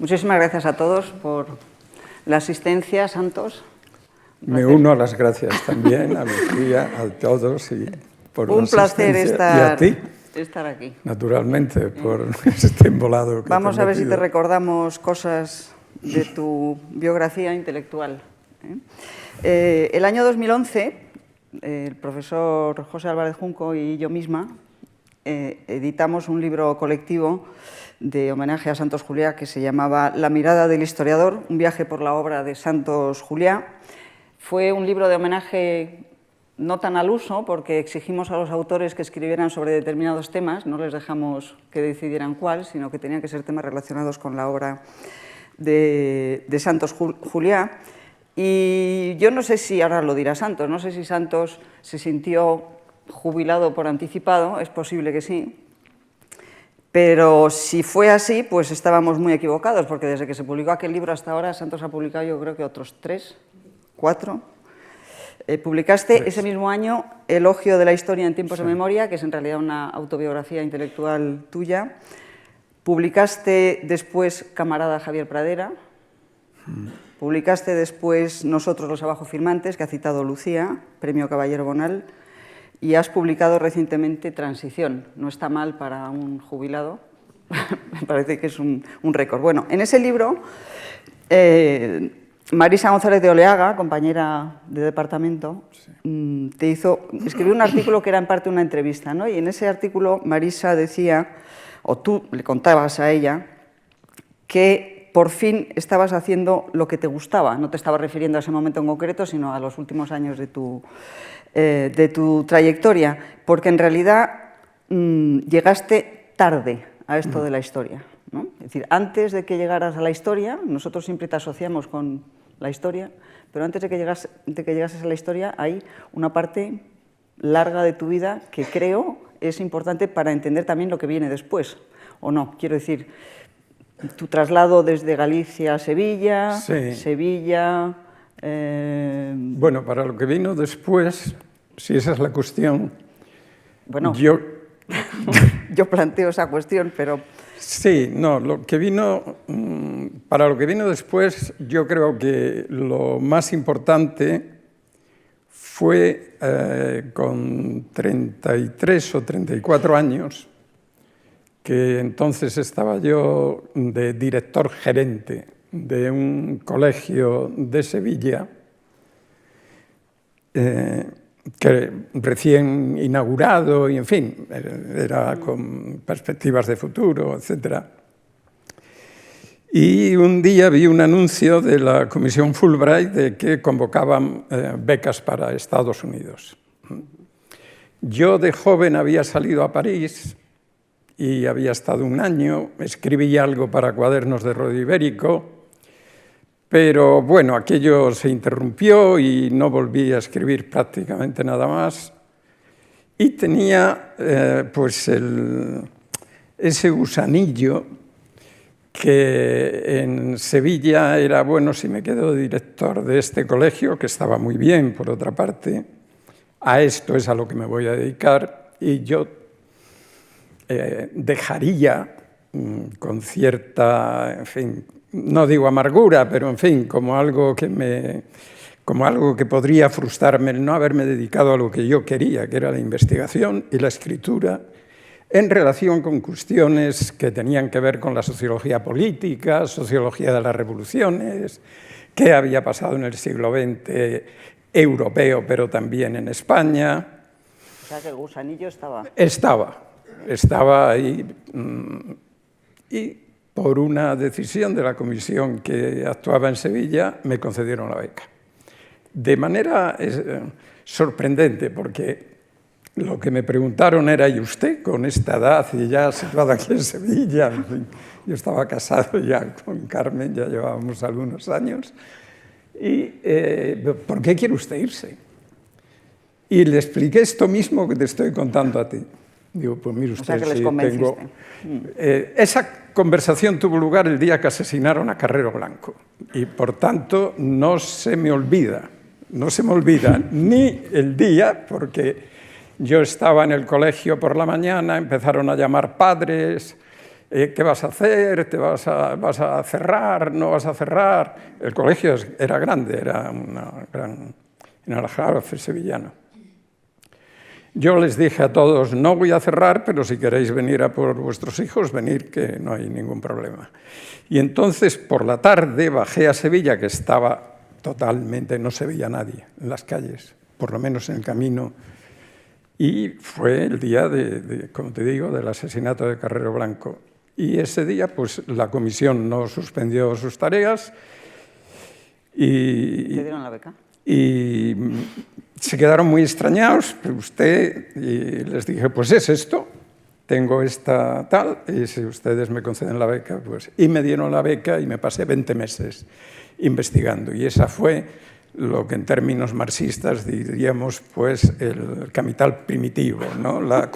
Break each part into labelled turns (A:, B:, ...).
A: Muchísimas gracias a todos por la asistencia, Santos.
B: Me uno a las gracias también, a Lucía, a todos y por
A: un placer
B: estar, y a ti,
A: estar aquí.
B: Naturalmente, por este embolado que
A: Vamos a ver si te
B: metido.
A: recordamos cosas de tu biografía intelectual. El año 2011, el profesor José Álvarez Junco y yo misma editamos un libro colectivo de homenaje a Santos Juliá que se llamaba La mirada del historiador, un viaje por la obra de Santos Juliá. Fue un libro de homenaje no tan al uso, porque exigimos a los autores que escribieran sobre determinados temas, no les dejamos que decidieran cuál, sino que tenían que ser temas relacionados con la obra de Santos Juliá. Y yo no sé si, ahora lo dirá Santos, no sé si Santos se sintió jubilado por anticipado, es posible que sí, pero si fue así, pues estábamos muy equivocados, porque desde que se publicó aquel libro hasta ahora, Santos ha publicado yo creo que otros 3, 4. Publicaste ese mismo año Elogio de la historia en tiempos de memoria, que es en realidad una autobiografía intelectual tuya. Publicaste después Camarada Javier Pradera. Publicaste después Nosotros los abajo firmantes, que ha citado Lucía, Premio Caballero Bonal. Y has publicado recientemente Transición. No está mal para un jubilado, me parece que es un récord. Bueno, en ese libro, Marisa González de Oleaga, compañera de departamento, escribió un artículo que era en parte una entrevista, ¿no? Y en ese artículo Marisa decía, o tú le contabas a ella, que por fin estabas haciendo lo que te gustaba. No te estabas refiriendo a ese momento en concreto, sino a los últimos años de tu trayectoria, porque en realidad llegaste tarde a esto de la historia, ¿no? Es decir, antes de que llegaras a la historia, nosotros siempre te asociamos con la historia, pero antes de que llegases a la historia hay una parte larga de tu vida que creo es importante para entender también lo que viene después, ¿o no? Quiero decir, tu traslado desde Galicia a Sevilla,
B: sí.
A: Sevilla...
B: Bueno, para lo que vino después, si esa es la cuestión,
A: bueno,
B: yo
A: planteo esa cuestión, pero...
B: Sí, no, para lo que vino después, yo creo que lo más importante fue con 33 o 34 años, que entonces estaba yo de director gerente de un colegio de Sevilla, que recién inaugurado y, en fin, era con perspectivas de futuro, etc. Y un día vi un anuncio de la Comisión Fulbright de que convocaban becas para Estados Unidos. Yo de joven había salido a París y había estado un año, escribí algo para Cuadernos de Rodeo Ibérico, pero bueno, aquello se interrumpió y no volví a escribir prácticamente nada más. Y tenía pues ese gusanillo que en Sevilla era, bueno, si me quedo director de este colegio, que estaba muy bien, por otra parte, a esto es a lo que me voy a dedicar, y yo dejaría con cierta, en fin, no digo amargura, pero en fin, como algo que podría frustrarme el no haberme dedicado a lo que yo quería, que era la investigación y la escritura, en relación con cuestiones que tenían que ver con la sociología política, sociología de las revoluciones, qué había pasado en el siglo XX europeo, pero también en España.
A: O sea que el gusanillo estaba.
B: Estaba ahí. Y por una decisión de la comisión que actuaba en Sevilla, me concedieron la beca. De manera sorprendente, porque lo que me preguntaron era, ¿y usted con esta edad y ya situado aquí en Sevilla? En fin, yo estaba casado ya con Carmen, ya llevábamos algunos años. Y, ¿por qué quiere usted irse? Y le expliqué esto mismo que te estoy contando a ti. Digo, pues mire usted,
A: o sea que les convenciste.
B: Esa conversación tuvo lugar el día que asesinaron a Carrero Blanco y, por tanto, no se me olvida ni el día, porque yo estaba en el colegio por la mañana, empezaron a llamar padres, ¿qué vas a hacer? ¿Vas a cerrar? ¿No vas a cerrar? El colegio era grande, era en Aljarafe sevillano. Yo les dije a todos, no voy a cerrar, pero si queréis venir a por vuestros hijos, venid, que no hay ningún problema. Y entonces, por la tarde, bajé a Sevilla, que estaba totalmente, no se veía nadie en las calles, por lo menos en el camino. Y fue el día, como te digo, del asesinato de Carrero Blanco. Y ese día, pues, la comisión no suspendió sus tareas. Y
A: ¿te dieron la beca?
B: Y se quedaron muy extrañados, y les dije, pues es esto, tengo esta tal, y si ustedes me conceden la beca, pues... Y me dieron la beca y me pasé 20 meses investigando. Y esa fue lo que en términos marxistas diríamos, pues, el capital primitivo, ¿no? La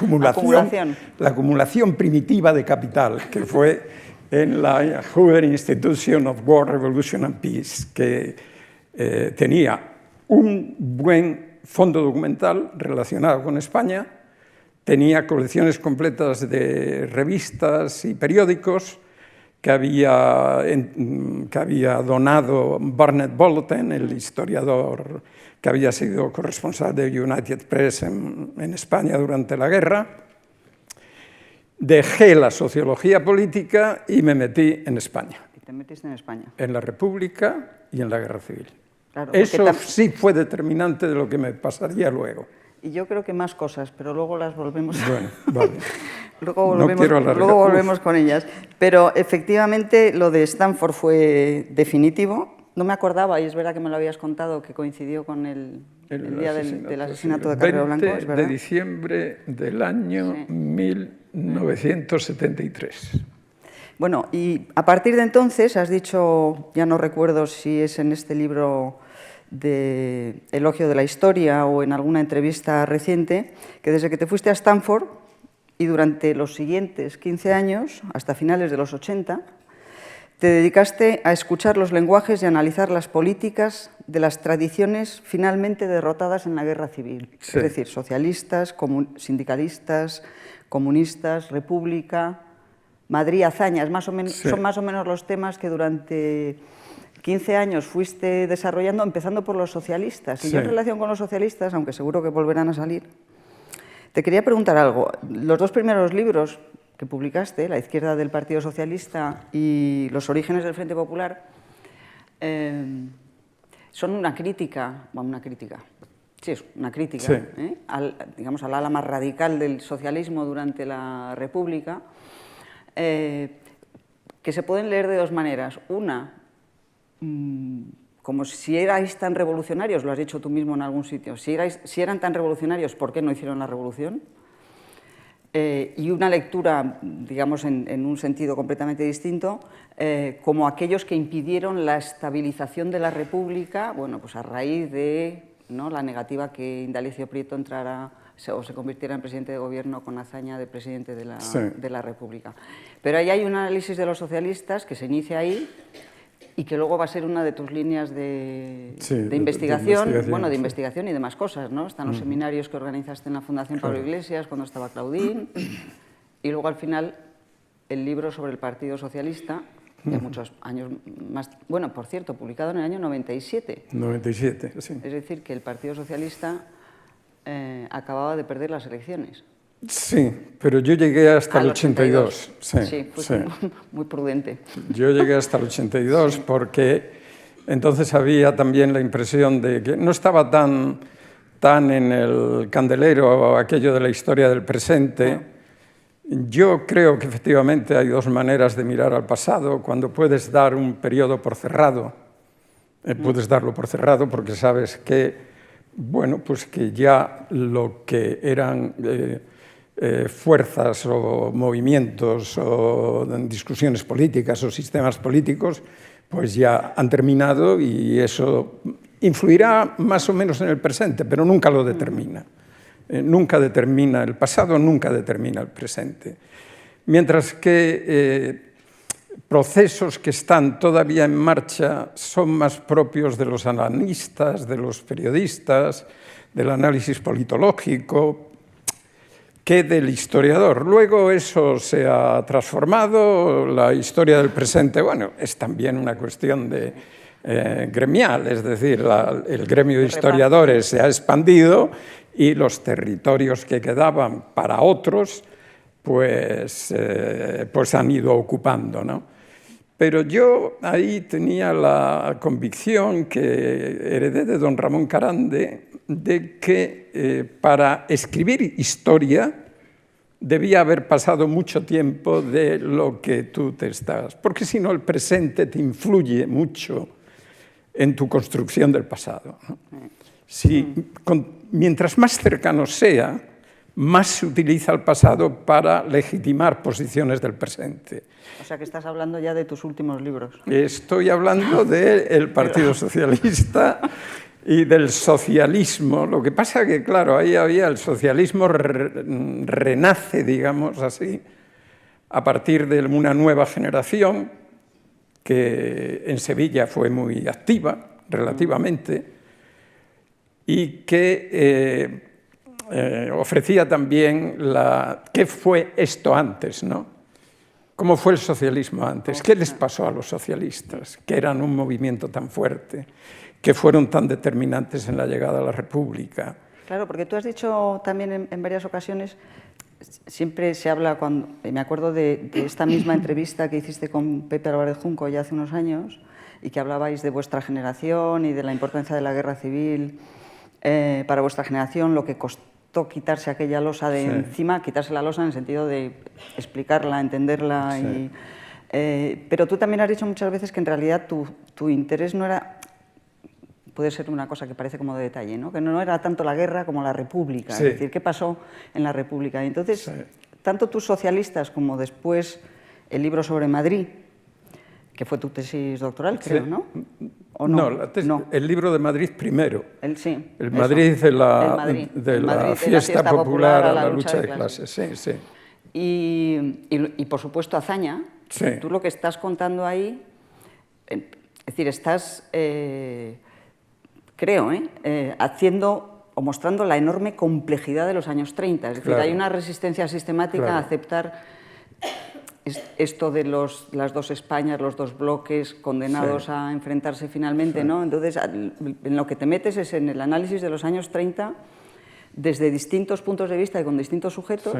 B: acumulación primitiva de capital, que fue en la Hoover Institution of War, Revolution and Peace, que tenía un buen fondo documental relacionado con España, tenía colecciones completas de revistas y periódicos que había donado Burnett Bulletin, el historiador que había sido corresponsal de United Press en España durante la guerra. Dejé la sociología política y me metí en España.
A: ¿Y te metiste en España?
B: En la República y en la Guerra Civil.
A: Claro,
B: eso sí fue determinante de lo que me pasaría luego.
A: Y yo creo que más cosas, pero luego las volvemos.
B: Bueno, vale.
A: luego volvemos con ellas. Pero efectivamente lo de Stanford fue definitivo. No me acordaba, y es verdad que me lo habías contado, que coincidió con el día del asesinato de Carrero Blanco. ¿Es verdad?
B: De diciembre del año 1973.
A: Bueno, y a partir de entonces has dicho, ya no recuerdo si es en este libro de Elogio de la Historia o en alguna entrevista reciente, que desde que te fuiste a Stanford y durante los siguientes 15 años, hasta finales de los 80, te dedicaste a escuchar los lenguajes y analizar las políticas de las tradiciones finalmente derrotadas en la guerra civil. Sí. Es decir, socialistas, sindicalistas, comunistas, república, Madrid, hazañas, sí. Son más o menos los temas que durante 15 años fuiste desarrollando, empezando por los socialistas. Y sí. Yo en relación con los socialistas, aunque seguro que volverán a salir, te quería preguntar algo. Los dos primeros libros que publicaste, La izquierda del Partido Socialista y Los orígenes del Frente Popular, son una crítica, sí, es una crítica, sí. Digamos, al ala más radical del socialismo durante la República, que se pueden leer de dos maneras. Una, como si erais tan revolucionarios, lo has dicho tú mismo en algún sitio, si eran tan revolucionarios, ¿por qué no hicieron la revolución? Y una lectura, digamos, en un sentido completamente distinto, como aquellos que impidieron la estabilización de la República, bueno, pues a raíz de, ¿no?, la negativa que Indalecio Prieto entrara o se convirtiera en presidente de gobierno con hazaña de presidente de la República. Pero ahí hay un análisis de los socialistas que se inicia ahí y que luego va a ser una de tus líneas de investigación, bueno, de investigación y demás cosas, ¿no? Están los seminarios que organizaste en la Fundación Pablo Iglesias cuando estaba Claudín, y luego al final el libro sobre el Partido Socialista, que muchos años más... Bueno, por cierto, publicado en el año 97.
B: 97, sí.
A: Es decir, que el Partido Socialista acababa de perder las elecciones.
B: Sí, pero yo llegué hasta el 82.
A: Sí, fue muy prudente.
B: Yo llegué hasta el 82 porque entonces había también la impresión de que no estaba tan en el candelero aquello de la historia del presente. Yo creo que efectivamente hay dos maneras de mirar al pasado. Cuando puedes dar un periodo por cerrado, puedes darlo por cerrado porque sabes que, bueno, pues que ya lo que eran... fuerzas o movimientos o discusiones políticas o sistemas políticos, pues ya han terminado y eso influirá más o menos en el presente, pero nunca lo determina. Nunca determina el pasado, nunca determina el presente. Mientras que procesos que están todavía en marcha son más propios de los analistas, de los periodistas, del análisis politológico. que del historiador. Luego eso se ha transformado, la historia del presente, bueno, es también una cuestión de, gremial, es decir, el gremio de historiadores se ha expandido y los territorios que quedaban para otros pues han ido ocupando, ¿no? Pero yo ahí tenía la convicción que heredé de don Ramón Carande de que para escribir historia debía haber pasado mucho tiempo de lo que tú te estás, porque si no el presente te influye mucho en tu construcción del pasado, ¿no? Mientras más cercano sea, más se utiliza el pasado para legitimar posiciones del presente.
A: O sea, que estás hablando ya de tus últimos libros.
B: Estoy hablando del Partido Socialista y del socialismo. Lo que pasa que, claro, ahí había el socialismo renace, digamos así, a partir de una nueva generación que en Sevilla fue muy activa, relativamente, y que ofrecía también ¿qué fue esto antes, no? ¿Cómo fue el socialismo antes? ¿Qué les pasó a los socialistas, que eran un movimiento tan fuerte, que fueron tan determinantes en la llegada a la República?
A: Claro, porque tú has dicho también en varias ocasiones, siempre se habla, me acuerdo de esta misma entrevista que hiciste con Pepe Álvarez Junco ya hace unos años, y que hablabais de vuestra generación y de la importancia de la guerra civil para vuestra generación, lo que costó quitarse aquella losa de encima, quitarse la losa en el sentido de explicarla, entenderla. Sí. Pero tú también has dicho muchas veces que en realidad tu interés no era, puede ser una cosa que parece como de detalle, ¿no? Que no era tanto la guerra como la República, es decir, qué pasó en la República. Y entonces, tanto tus socialistas como después el libro sobre Madrid, que fue tu tesis doctoral, creo, ¿no? ¿O no?
B: No, el libro de Madrid primero.
A: Sí,
B: el Madrid de la fiesta popular a la lucha de clases. Sí.
A: Y por supuesto, Azaña. Sí. Tú lo que estás contando ahí, es decir, estás, creo, haciendo o mostrando la enorme complejidad de los años 30. Es decir, hay una resistencia sistemática a aceptar esto de las dos Españas, los dos bloques condenados a enfrentarse finalmente, ¿no? Entonces, en lo que te metes es en el análisis de los años 30 desde distintos puntos de vista y con distintos sujetos,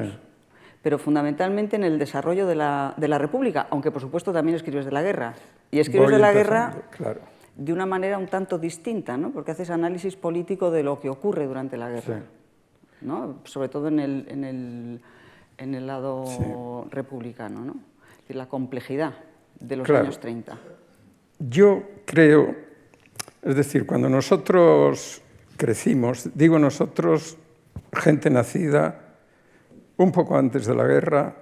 A: pero fundamentalmente en el desarrollo de la República, aunque por supuesto también escribes de la guerra. Y escribes de la guerra de una manera un tanto distinta, ¿no? Porque haces análisis político de lo que ocurre durante la guerra, ¿no? Sobre todo en el lado republicano, ¿no? Es decir, la complejidad de los años 30.
B: Yo creo, es decir, cuando nosotros crecimos, digo nosotros, gente nacida un poco antes de la guerra,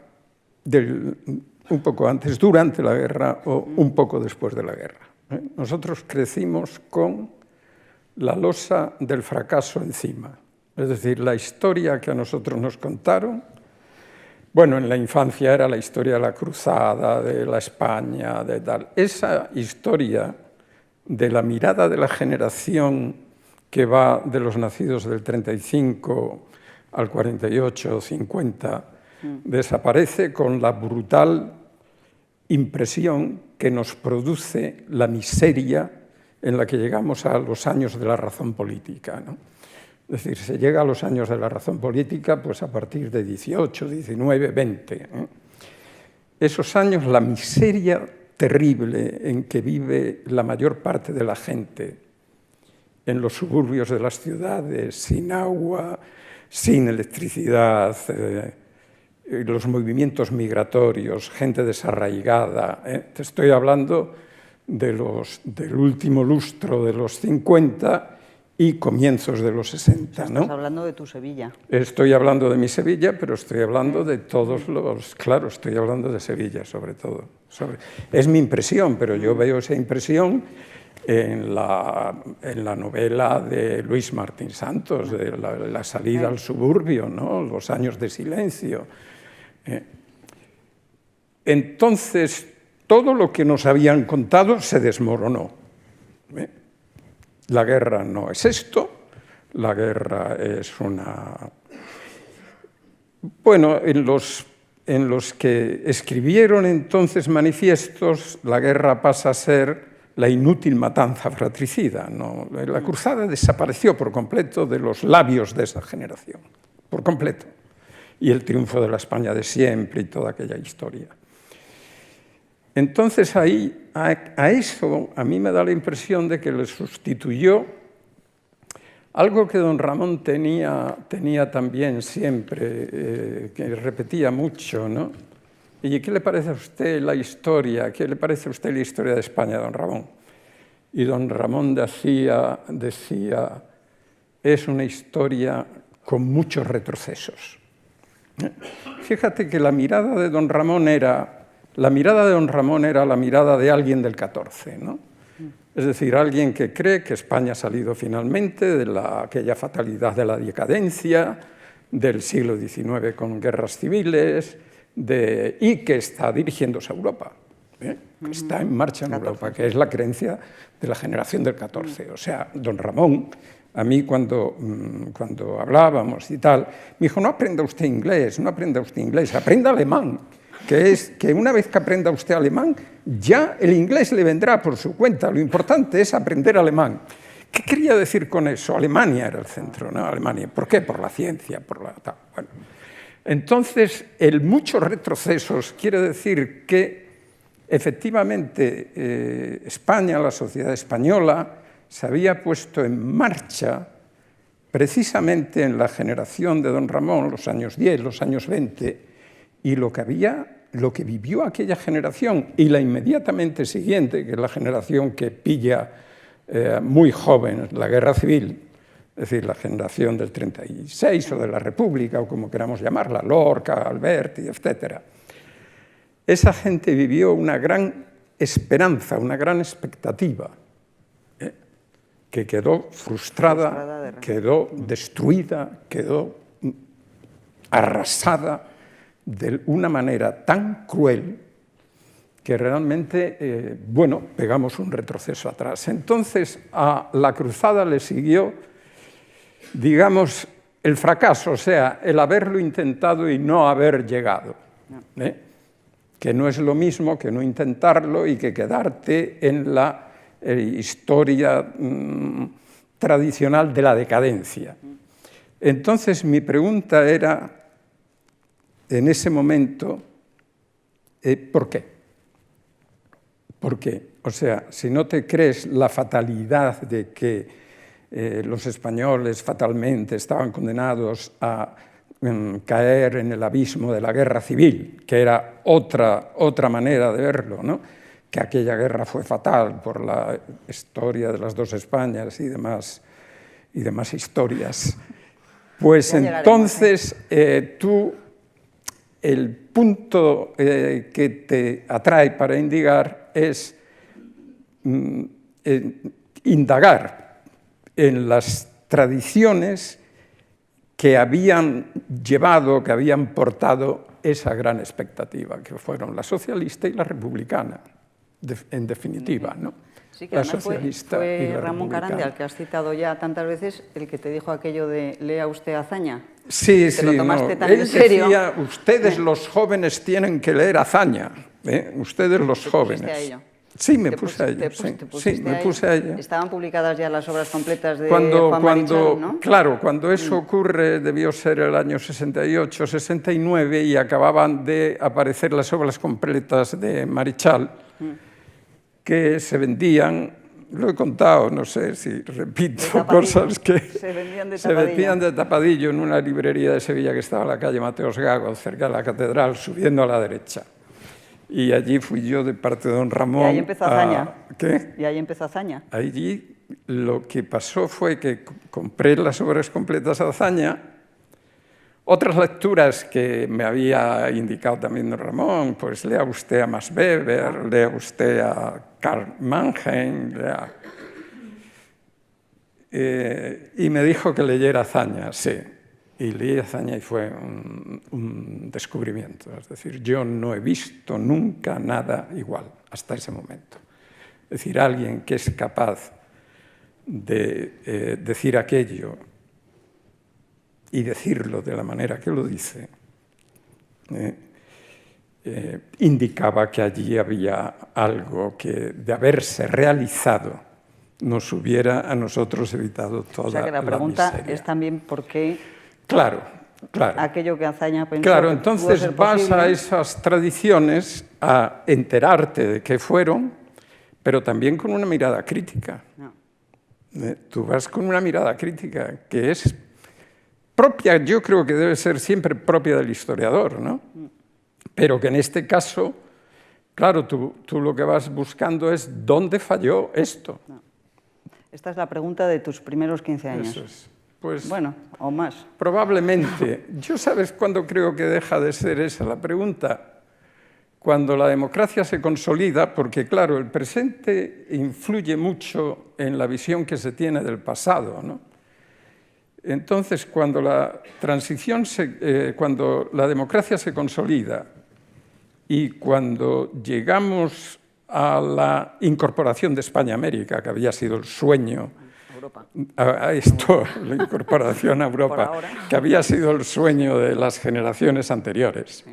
B: un poco antes, durante la guerra o un poco después de la guerra. Nosotros crecimos con la losa del fracaso encima. Es decir, la historia que a nosotros nos contaron, bueno, en la infancia era la historia de la cruzada, de la España, de tal. Esa historia de la mirada de la generación que va de los nacidos del 35 al 48 o 50, desaparece con la brutal impresión que nos produce la miseria en la que llegamos a los años de la razón política, ¿no? Es decir, se llega a los años de la razón política pues a partir de 18, 19, 20. Esos años, la miseria terrible en que vive la mayor parte de la gente en los suburbios de las ciudades, sin agua, sin electricidad, los movimientos migratorios, gente desarraigada. Te estoy hablando del último lustro de los 50 y comienzos de los 60, ¿no?
A: Estás hablando de tu Sevilla.
B: Estoy hablando de mi Sevilla, pero estoy hablando de todos los... Claro, estoy hablando de Sevilla, sobre todo. Es mi impresión, pero yo veo esa impresión en la novela de Luis Martín Santos, de la salida al suburbio, ¿no? Los años de silencio. Entonces, todo lo que nos habían contado se desmoronó. La guerra no es esto, la guerra es Bueno, en los que escribieron entonces manifiestos, la guerra pasa a ser la inútil matanza fratricida, ¿no? La cruzada desapareció por completo de los labios de esa generación, por completo. Y el triunfo de la España de siempre y toda aquella historia. Entonces ahí, a eso, a mí me da la impresión de que le sustituyó algo que don Ramón tenía también siempre, que repetía mucho, ¿no? ¿Y qué le parece a usted la historia? ¿Qué le parece a usted la historia de España, don Ramón? Y don Ramón decía, es una historia con muchos retrocesos. Fíjate que la mirada de don Ramón era la mirada de alguien del 14, ¿no? Es decir, alguien que cree que España ha salido finalmente de aquella fatalidad de la decadencia, del siglo XIX con guerras civiles, y que está dirigiéndose a Europa, que está en marcha en Europa, que es la creencia de la generación del 14. O sea, don Ramón, a mí cuando hablábamos y tal, me dijo, no aprenda usted inglés, aprenda alemán, que es que una vez que aprenda usted alemán, ya el inglés le vendrá por su cuenta, lo importante es aprender alemán. ¿Qué quería decir con eso? Alemania era el centro, ¿no? Alemania. ¿Por qué? Por la ciencia, por la tal. Bueno. Entonces, el muchos retrocesos quiere decir que efectivamente España, la sociedad española, se había puesto en marcha precisamente en la generación de don Ramón, los años 10, los años 20, y lo que vivió aquella generación y la inmediatamente siguiente, que es la generación que pilla muy joven la guerra civil, es decir, la generación del 36 o de la República, o como queramos llamarla, Lorca, Alberti, etc. Esa gente vivió una gran esperanza, una gran expectativa, que quedó frustrada, quedó destruida, quedó arrasada de una manera tan cruel que realmente, bueno, pegamos un retroceso atrás. Entonces, a la cruzada le siguió, digamos, el fracaso, o sea, el haberlo intentado y no haber llegado, que no es lo mismo que no intentarlo y que quedarte en la historia tradicional de la decadencia. Entonces, mi pregunta era, en ese momento, ¿por qué? ¿Por qué? O sea, si no te crees la fatalidad de que los españoles fatalmente estaban condenados a caer en el abismo de la guerra civil, que era otra manera de verlo, ¿no? Que aquella guerra fue fatal por la historia de las dos Españas y demás historias. Pues entonces tú, el punto que te atrae para indagar es indagar en las tradiciones que habían llevado, que habían portado esa gran expectativa, que fueron la socialista y la republicana, en definitiva, ¿no?
A: Sí, que además fue Ramón Carandia, al que has citado ya tantas veces, el que te dijo aquello de lea usted Azaña.
B: Sí,
A: te lo tomaste tan
B: él
A: en serio.
B: Decía, ustedes los jóvenes tienen que leer Azaña, ustedes los jóvenes.
A: ¿Te pusiste a ello?
B: Sí, me puse a ello. Sí, me puse a ello.
A: Estaban publicadas ya las obras completas de Juan Marichal, ¿no?
B: Claro, cuando eso ocurre, debió ser el año 68, 69, y acababan de aparecer las obras completas de Marichal, que se vendían, lo he contado, no sé si repito cosas que
A: se
B: vendían de tapadillo en una librería de Sevilla que estaba en la calle Mateos Gago, cerca de la catedral, subiendo a la derecha. Y allí fui yo de parte de don Ramón.
A: Y ahí empezó Azaña.
B: ¿Qué?
A: Y ahí empezó Azaña.
B: Allí lo que pasó fue que compré las obras completas de Azaña, otras lecturas que me había indicado también don Ramón, pues lea usted a Max Weber, lea usted a Karl Mannheim, y me dijo que leyera Azaña, sí. Y leí Azaña y fue un descubrimiento. Es decir, yo no he visto nunca nada igual hasta ese momento. Es decir, alguien que es capaz de decir aquello y decirlo de la manera que lo dice, indicaba que allí había algo que, de haberse realizado, nos hubiera a nosotros evitado toda la miseria.
A: O sea que la pregunta es también por qué
B: claro.
A: aquello que Azaña pensó
B: Claro,
A: que
B: entonces
A: pudo ser
B: vas
A: posible.
B: a esas tradiciones a enterarte de qué fueron, pero también con una mirada crítica.
A: No.
B: Tú vas con una mirada crítica que es propia, yo creo que debe ser siempre propia del historiador, ¿no? Pero que en este caso, claro, tú lo que vas buscando es dónde falló esto.
A: No. Esta es la pregunta de tus primeros 15 años.
B: Eso es. Pues,
A: bueno, o más.
B: Probablemente. Yo, ¿sabes cuándo creo que deja de ser esa la pregunta? Cuando la democracia se consolida, porque claro, el presente influye mucho en la visión que se tiene del pasado, ¿no? Entonces, cuando la democracia se consolida y cuando llegamos a la incorporación de España a América, que había sido el sueño, la incorporación a Europa, que había sido el sueño de las generaciones anteriores.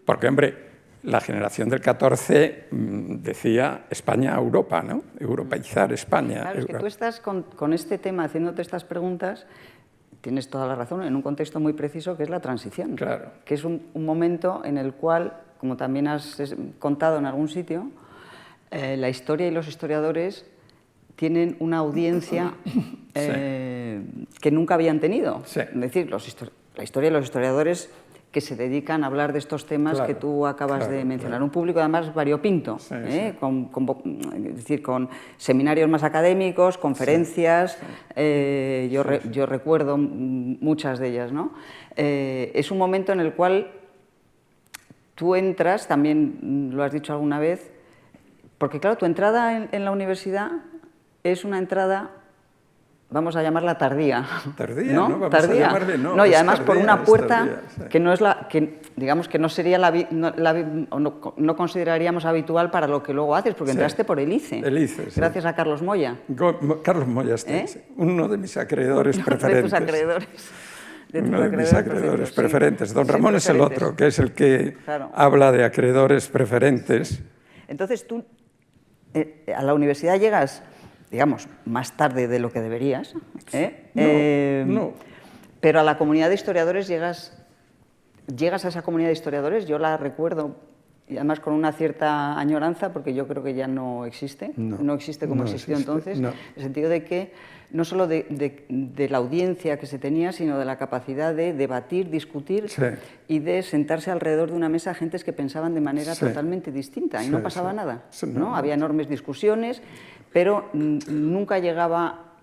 B: Porque, hombre, la generación del 14 decía España a Europa, ¿no? Europeizar España.
A: Claro, es que tú estás con este tema, haciéndote estas preguntas, tienes toda la razón, en un contexto muy preciso que es la transición.
B: Claro.
A: Que es un momento en el cual, como también has contado en algún sitio, la historia y los historiadores tienen una audiencia que nunca habían tenido.
B: Sí.
A: Es decir, la historia y los historiadores que se dedican a hablar de estos temas que tú acabas de mencionar. Un público además variopinto, es decir, con seminarios más académicos, conferencias, yo recuerdo muchas de ellas, ¿no? Es un momento en el cual tú entras, también lo has dicho alguna vez, porque claro, tu entrada en la universidad es una entrada, vamos a llamarla tardía.
B: Tardía,
A: ¿no?
B: Vamos
A: tardía.
B: a llamarle,
A: no, y además
B: tardía,
A: por una puerta
B: tardía,
A: que no es digamos que no sería no consideraríamos habitual para lo que luego haces, porque entraste por el ICE.
B: El ICE,
A: gracias a Carlos Moya.
B: Carlos Moya, uno de mis acreedores preferentes.
A: De tus acreedores.
B: Uno de mis acreedores preferentes. Don Ramón es el otro, que es el que habla de acreedores preferentes.
A: Entonces tú a la universidad llegas, digamos, más tarde de lo que deberías,
B: No.
A: Pero a la comunidad de historiadores llegas a esa comunidad de historiadores, yo la recuerdo, y además con una cierta añoranza, porque yo creo que ya no existe, no existe como existió entonces, en el sentido de que no solo de la audiencia que se tenía, sino de la capacidad de debatir, discutir y de sentarse alrededor de una mesa gentes que pensaban de manera totalmente distinta y no pasaba nada, ¿no? Había enormes discusiones, pero nunca llegaba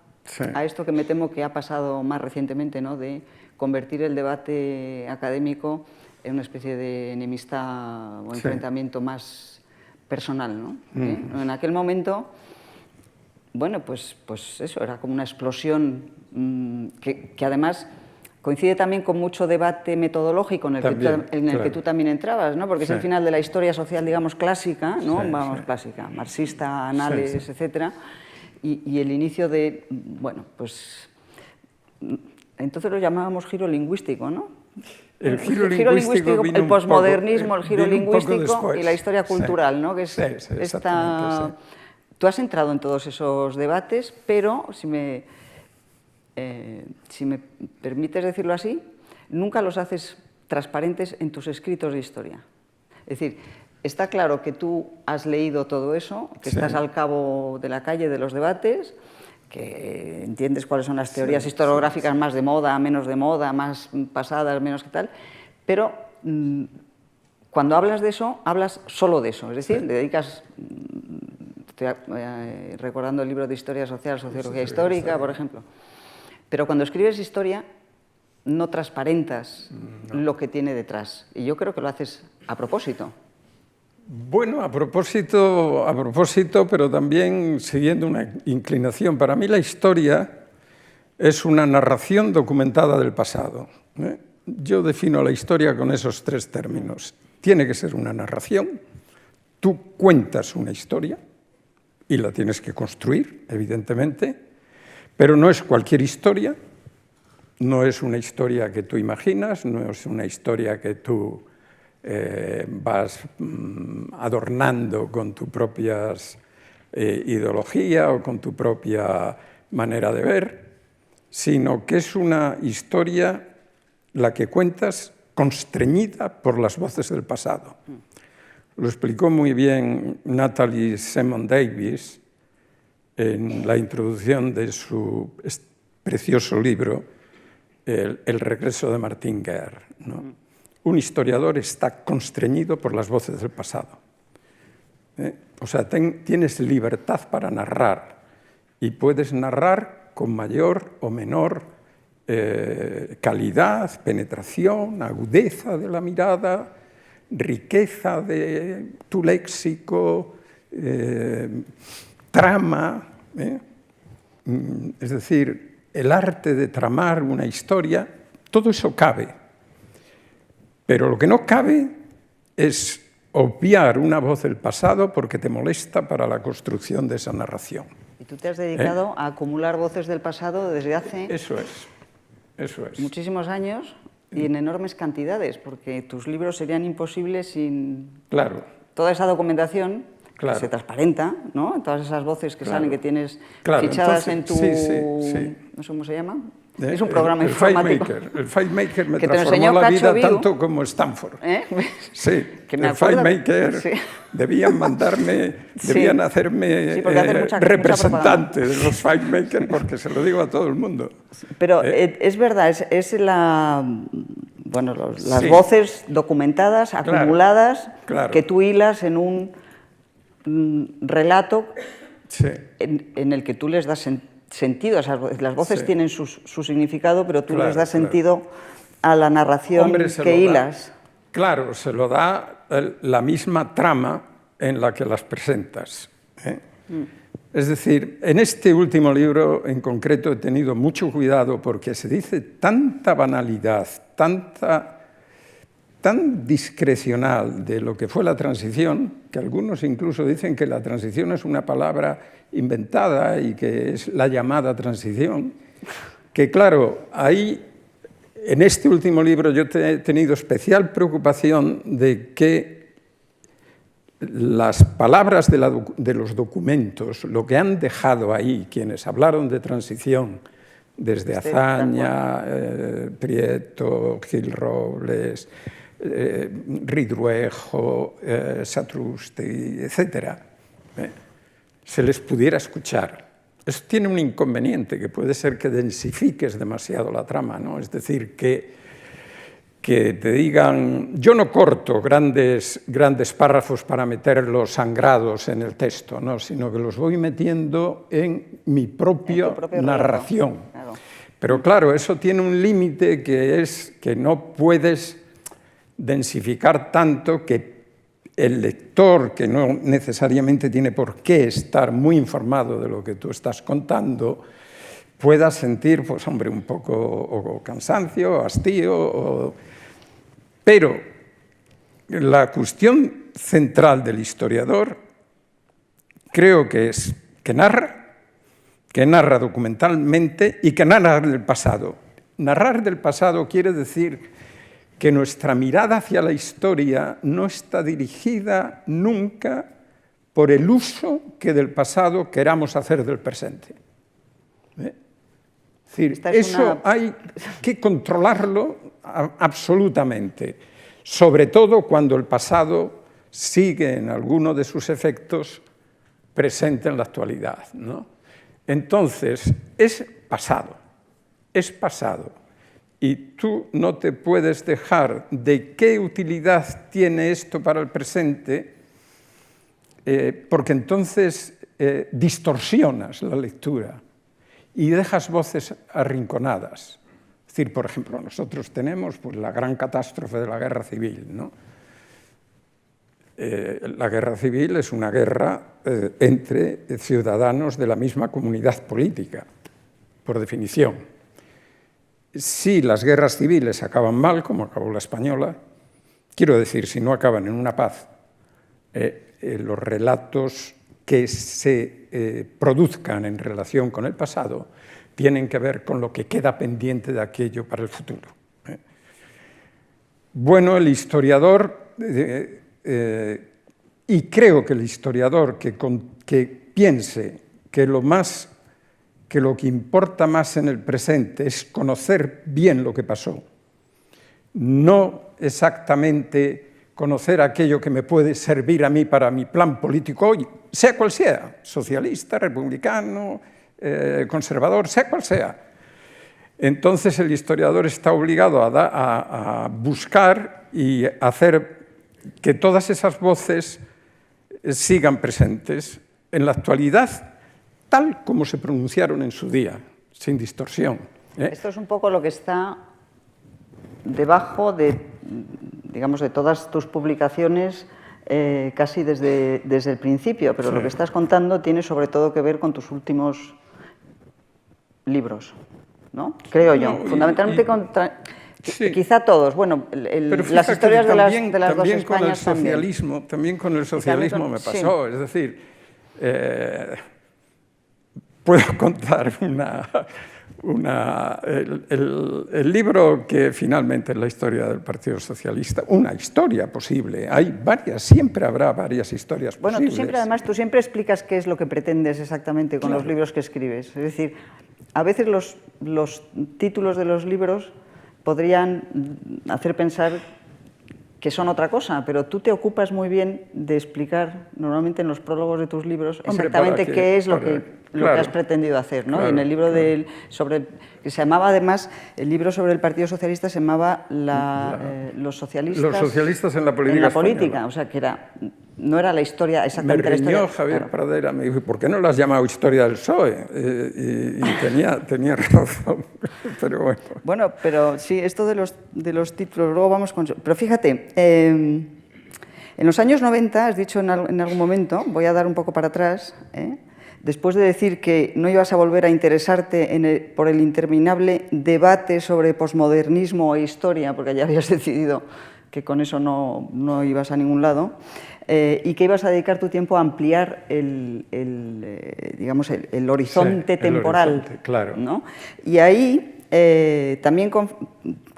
A: a esto que me temo que ha pasado más recientemente, ¿no? De convertir el debate académico en una especie de enemistad o enfrentamiento más personal, ¿no? En aquel momento, bueno, pues eso, era como una explosión que además coincide también con mucho debate metodológico en el que tú también entrabas, ¿no? Porque es el final de la historia social, digamos, clásica, ¿no? Clásica, marxista, Anales, etcétera, y el inicio de, bueno, pues entonces lo llamábamos giro lingüístico, ¿no?
B: El giro lingüístico
A: el posmodernismo, el giro lingüístico
B: después.
A: Y la historia cultural, ¿no? Que es esta... Tú has entrado en todos esos debates, pero si me permites decirlo así, nunca los haces transparentes en tus escritos de historia. Es decir, está claro que tú has leído todo eso, que estás al cabo de la calle de los debates, que entiendes cuáles son las teorías historiográficas más de moda, menos de moda, más pasadas, menos que tal, pero cuando hablas de eso, hablas solo de eso, es decir, le dedicas... Estoy recordando el libro de Historia Social, Sociología Histórica, por ejemplo. Pero cuando escribes historia, no transparentas lo que tiene detrás. Y yo creo que lo haces a propósito.
B: Bueno, a propósito, pero también siguiendo una inclinación. Para mí la historia es una narración documentada del pasado. Yo defino la historia con esos tres términos. Tiene que ser una narración. Tú cuentas una historia y la tienes que construir, evidentemente, pero no es cualquier historia, no es una historia que tú imaginas, no es una historia que tú vas adornando con tu propia ideología o con tu propia manera de ver, sino que es una historia la que cuentas constreñida por las voces del pasado. Lo explicó muy bien Natalie Simon Davis en la introducción de su precioso libro, El regreso de Martin Guerre, ¿no? Un historiador está constreñido por las voces del pasado. O sea, tienes libertad para narrar y puedes narrar con mayor o menor calidad, penetración, agudeza de la mirada, riqueza de tu léxico, trama. Es decir, el arte de tramar una historia, todo eso cabe. Pero lo que no cabe es obviar una voz del pasado porque te molesta para la construcción de esa narración.
A: Y tú te has dedicado a acumular voces del pasado desde hace
B: eso es.
A: muchísimos años y en enormes cantidades, porque tus libros serían imposibles sin toda esa documentación que se transparenta, ¿no? Todas esas voces que salen, que tienes fichadas en tu... no sé cómo se llama. Es un programa informático.
B: El FileMaker me transformó la vida tanto como Stanford. Sí, el FileMaker debían mandarme, debían hacerme representante de los FileMaker, porque se lo digo a todo el mundo.
A: Pero es verdad, es las voces documentadas, acumuladas, que tú hilas en un relato en el que tú les das sentido. Las voces tienen su significado, pero tú les das sentido a la narración que hilas.
B: Claro, se lo da la misma trama en la que las presentas. Es decir, en este último libro en concreto he tenido mucho cuidado porque se dice tanta banalidad, tan discrecional de lo que fue la transición, que algunos incluso dicen que la transición es una palabra inventada y que es la llamada transición, que claro, ahí, en este último libro yo he tenido especial preocupación de que las palabras de los documentos, lo que han dejado ahí quienes hablaron de transición, desde Azaña, Prieto, Gil Robles, Ridruejo, Satrusti, etc., se les pudiera escuchar. Eso tiene un inconveniente, que puede ser que densifiques demasiado la trama, ¿no? Es decir, que te digan, yo no corto grandes párrafos para meterlos sangrados en el texto, ¿no? Sino que los voy metiendo en mi propia narración. Claro. Pero claro, eso tiene un límite que es que no puedes densificar tanto que el lector, que no necesariamente tiene por qué estar muy informado de lo que tú estás contando, pueda sentir, pues hombre, un poco o cansancio, hastío. Pero la cuestión central del historiador creo que es que narra documentalmente y que narra del pasado. Narrar del pasado quiere decir que nuestra mirada hacia la historia no está dirigida nunca por el uso que del pasado queramos hacer del presente. Es decir, eso hay que controlarlo absolutamente, sobre todo cuando el pasado sigue en alguno de sus efectos presente en la actualidad, ¿no? Entonces, es pasado. Y tú no te puedes dejar de qué utilidad tiene esto para el presente, porque entonces distorsionas la lectura y dejas voces arrinconadas. Es decir, por ejemplo, nosotros tenemos pues, la gran catástrofe de la guerra civil, ¿no? La guerra civil es una guerra entre ciudadanos de la misma comunidad política, por definición. Si las guerras civiles acaban mal, como acabó la española, quiero decir, si no acaban en una paz, los relatos que se produzcan en relación con el pasado tienen que ver con lo que queda pendiente de aquello para el futuro. Bueno, el historiador, y creo que el historiador que piense que lo que importa más en el presente es conocer bien lo que pasó, no exactamente conocer aquello que me puede servir a mí para mi plan político hoy, sea cual sea, socialista, republicano, conservador, sea cual sea. Entonces el historiador está obligado a buscar y hacer que todas esas voces sigan presentes en la actualidad, tal como se pronunciaron en su día, sin distorsión.
A: Esto es un poco lo que está debajo de, digamos, de todas tus publicaciones casi desde el principio, pero sí, lo que estás contando tiene sobre todo que ver con tus últimos libros, ¿no? Creo yo. Fundamentalmente sí, quizá todos. Bueno, las historias de las dos Españas
B: también con el socialismo me pasó. Sí. Es decir, puedo contar el libro que finalmente es la historia del Partido Socialista, una historia posible. Hay varias, siempre habrá varias historias posibles.
A: Bueno, tú siempre explicas qué es lo que pretendes exactamente con los libros que escribes. Es decir, a veces los títulos de los libros podrían hacer pensar que son otra cosa, pero tú te ocupas muy bien de explicar, normalmente en los prólogos de tus libros, exactamente qué es lo que has pretendido hacer, ¿no? Claro, y en el libro que se llamaba, además, el libro sobre el Partido Socialista se llamaba Los socialistas en la política, o sea, que no era la historia exactamente
B: la
A: historia.
B: Javier Pradera, me dijo, ¿por qué no la has llamado historia del PSOE? Y tenía razón, pero bueno.
A: Bueno, pero sí, esto de los títulos, luego vamos con... Pero fíjate, en los años 90, has dicho en algún momento, voy a dar un poco para atrás, después de decir que no ibas a volver a interesarte por el interminable debate sobre posmodernismo e historia, porque ya habías decidido que con eso no ibas a ningún lado, y que ibas a dedicar tu tiempo a ampliar el horizonte temporal.
B: El horizonte, claro.
A: ¿No? Y ahí también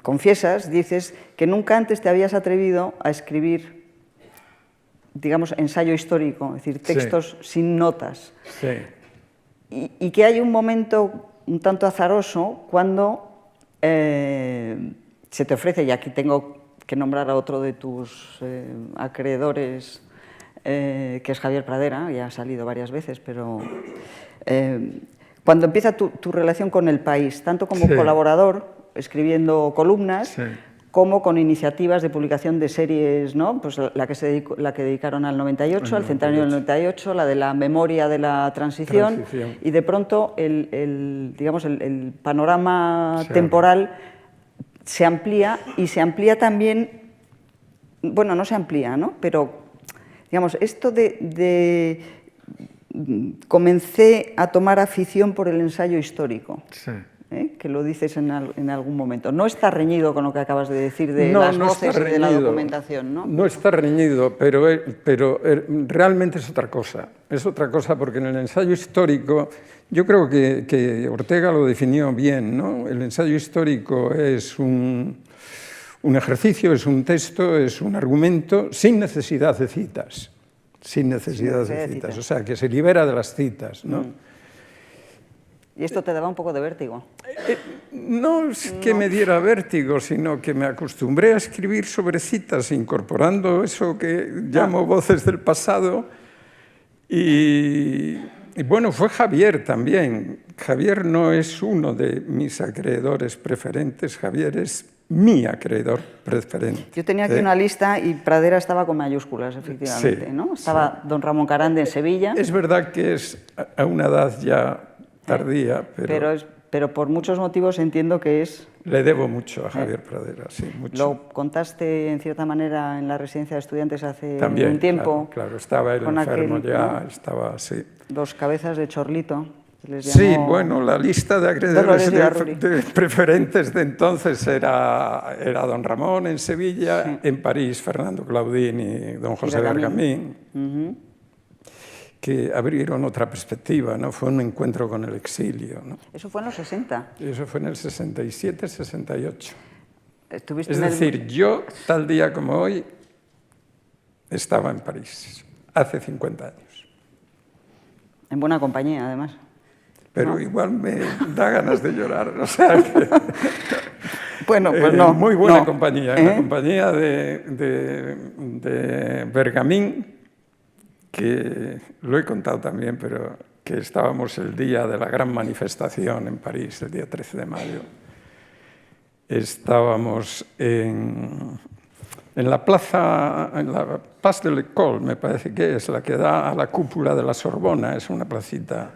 A: confiesas, dices, que nunca antes te habías atrevido a escribir, digamos, ensayo histórico, es decir, textos sin notas.
B: Sí.
A: Y que hay un momento un tanto azaroso cuando se te ofrece, y aquí tengo que nombrar a otro de tus acreedores, que es Javier Pradera, ya ha salido varias veces, pero cuando empieza tu relación con El País, tanto como colaborador, escribiendo columnas, como con iniciativas de publicación de series, ¿no? Pues la que dedicaron al 98, al centenario del 98, la de la memoria de la transición. Y de pronto el panorama temporal se amplía, y se amplía también, bueno, no se amplía, ¿no? Pero, digamos, esto comencé a tomar afición por el ensayo histórico. Sí. Que lo dices en algún momento. No está reñido con lo que acabas de decir de las voces y de la documentación, ¿no?
B: No está reñido, pero realmente es otra cosa. Es otra cosa porque en el ensayo histórico, yo creo que Ortega lo definió bien, ¿no? El ensayo histórico es un ejercicio, es un texto, es un argumento sin necesidad de citas. Sin necesidad de citas. O sea, que se libera de las citas, ¿no?
A: ¿Y esto te daba un poco de vértigo?
B: No es que me diera vértigo, sino que me acostumbré a escribir sobre citas, incorporando eso que llamo voces del pasado. Y bueno, fue Javier también. Javier no es uno de mis acreedores preferentes, Javier es mi acreedor preferente.
A: Yo tenía aquí una lista y Pradera estaba con mayúsculas, efectivamente, ¿no? Estaba don Ramón Carande en Sevilla.
B: Es verdad que es a una edad ya tardía,
A: pero por muchos motivos entiendo que es...
B: Le debo mucho a Javier Pradera, sí, mucho.
A: Lo contaste, en cierta manera, en la residencia de estudiantes hace un tiempo.
B: Claro, estaba él enfermo ya, estaba así.
A: Los cabezas de Chorlito.
B: Sí, bueno, la lista de acreedores preferentes de entonces era don Ramón en Sevilla, en París Fernando Claudín y don José Bergamín. que abrieron otra perspectiva, ¿no? Fue un encuentro con el exilio, ¿no?
A: Eso fue en los 60.
B: Y eso fue en el 67, 68.
A: Estuviste
B: Es
A: en el...
B: decir, yo, tal día como hoy, estaba en París, hace 50 años.
A: En buena compañía, además.
B: Pero igual me da ganas de llorar, o sea que...
A: Bueno, pues no.
B: Muy buena
A: no.
B: compañía, la compañía de Bergamín, que lo he contado también, pero que estábamos el día de la gran manifestación en París, el día 13 de mayo. Estábamos en la plaza, en la Place de l'École, me parece que es la que da a la cúpula de la Sorbona, es una placita.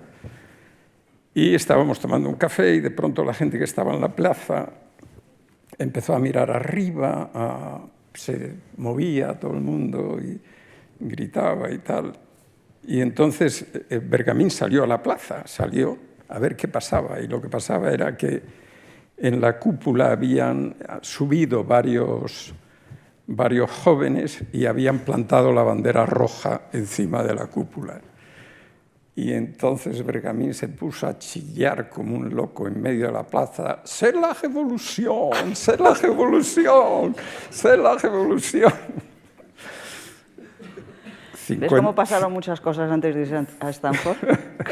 B: Y estábamos tomando un café y de pronto la gente que estaba en la plaza empezó a mirar arriba, se movía todo el mundo y gritaba y tal. Y entonces Bergamín salió a la plaza, salió a ver qué pasaba. Y lo que pasaba era que en la cúpula habían subido varios jóvenes y habían plantado la bandera roja encima de la cúpula. Y entonces Bergamín se puso a chillar como un loco en medio de la plaza. ¡C'est la révolution! ¡C'est la révolution! ¡C'est la révolution!
A: ¿Ves cómo pasaron muchas cosas antes de irse a Stanford?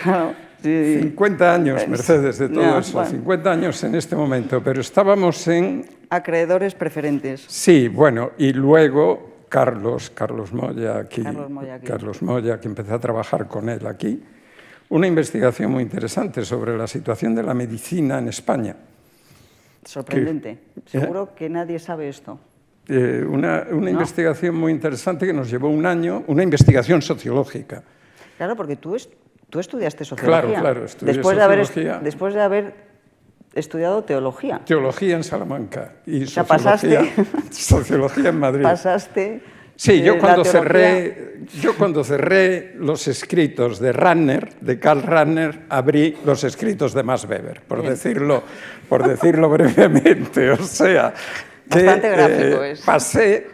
A: Claro, sí.
B: 50 años, Mercedes, de todo
A: ya,
B: eso.
A: bueno.
B: 50 años en este momento, pero estábamos en...
A: Acreedores preferentes.
B: Sí, bueno, y luego Carlos Moya, aquí,
A: Carlos
B: Moya, que empecé a trabajar con él aquí, una investigación muy interesante sobre la situación de la medicina en España.
A: Sorprendente. Seguro que nadie sabe esto.
B: Una investigación muy interesante que nos llevó un año, una investigación sociológica.
A: Claro, porque tú estudiaste sociología.
B: Claro, estudié
A: sociología. Después de haber estudiado teología.
B: Teología en Salamanca y
A: pasaste,
B: sociología en Madrid.
A: Pasaste.
B: Sí, yo cuando cerré los escritos de Karl Rahner, abrí los escritos de Max Weber, por decirlo brevemente. O sea,
A: bastante gráfico es.
B: Pasé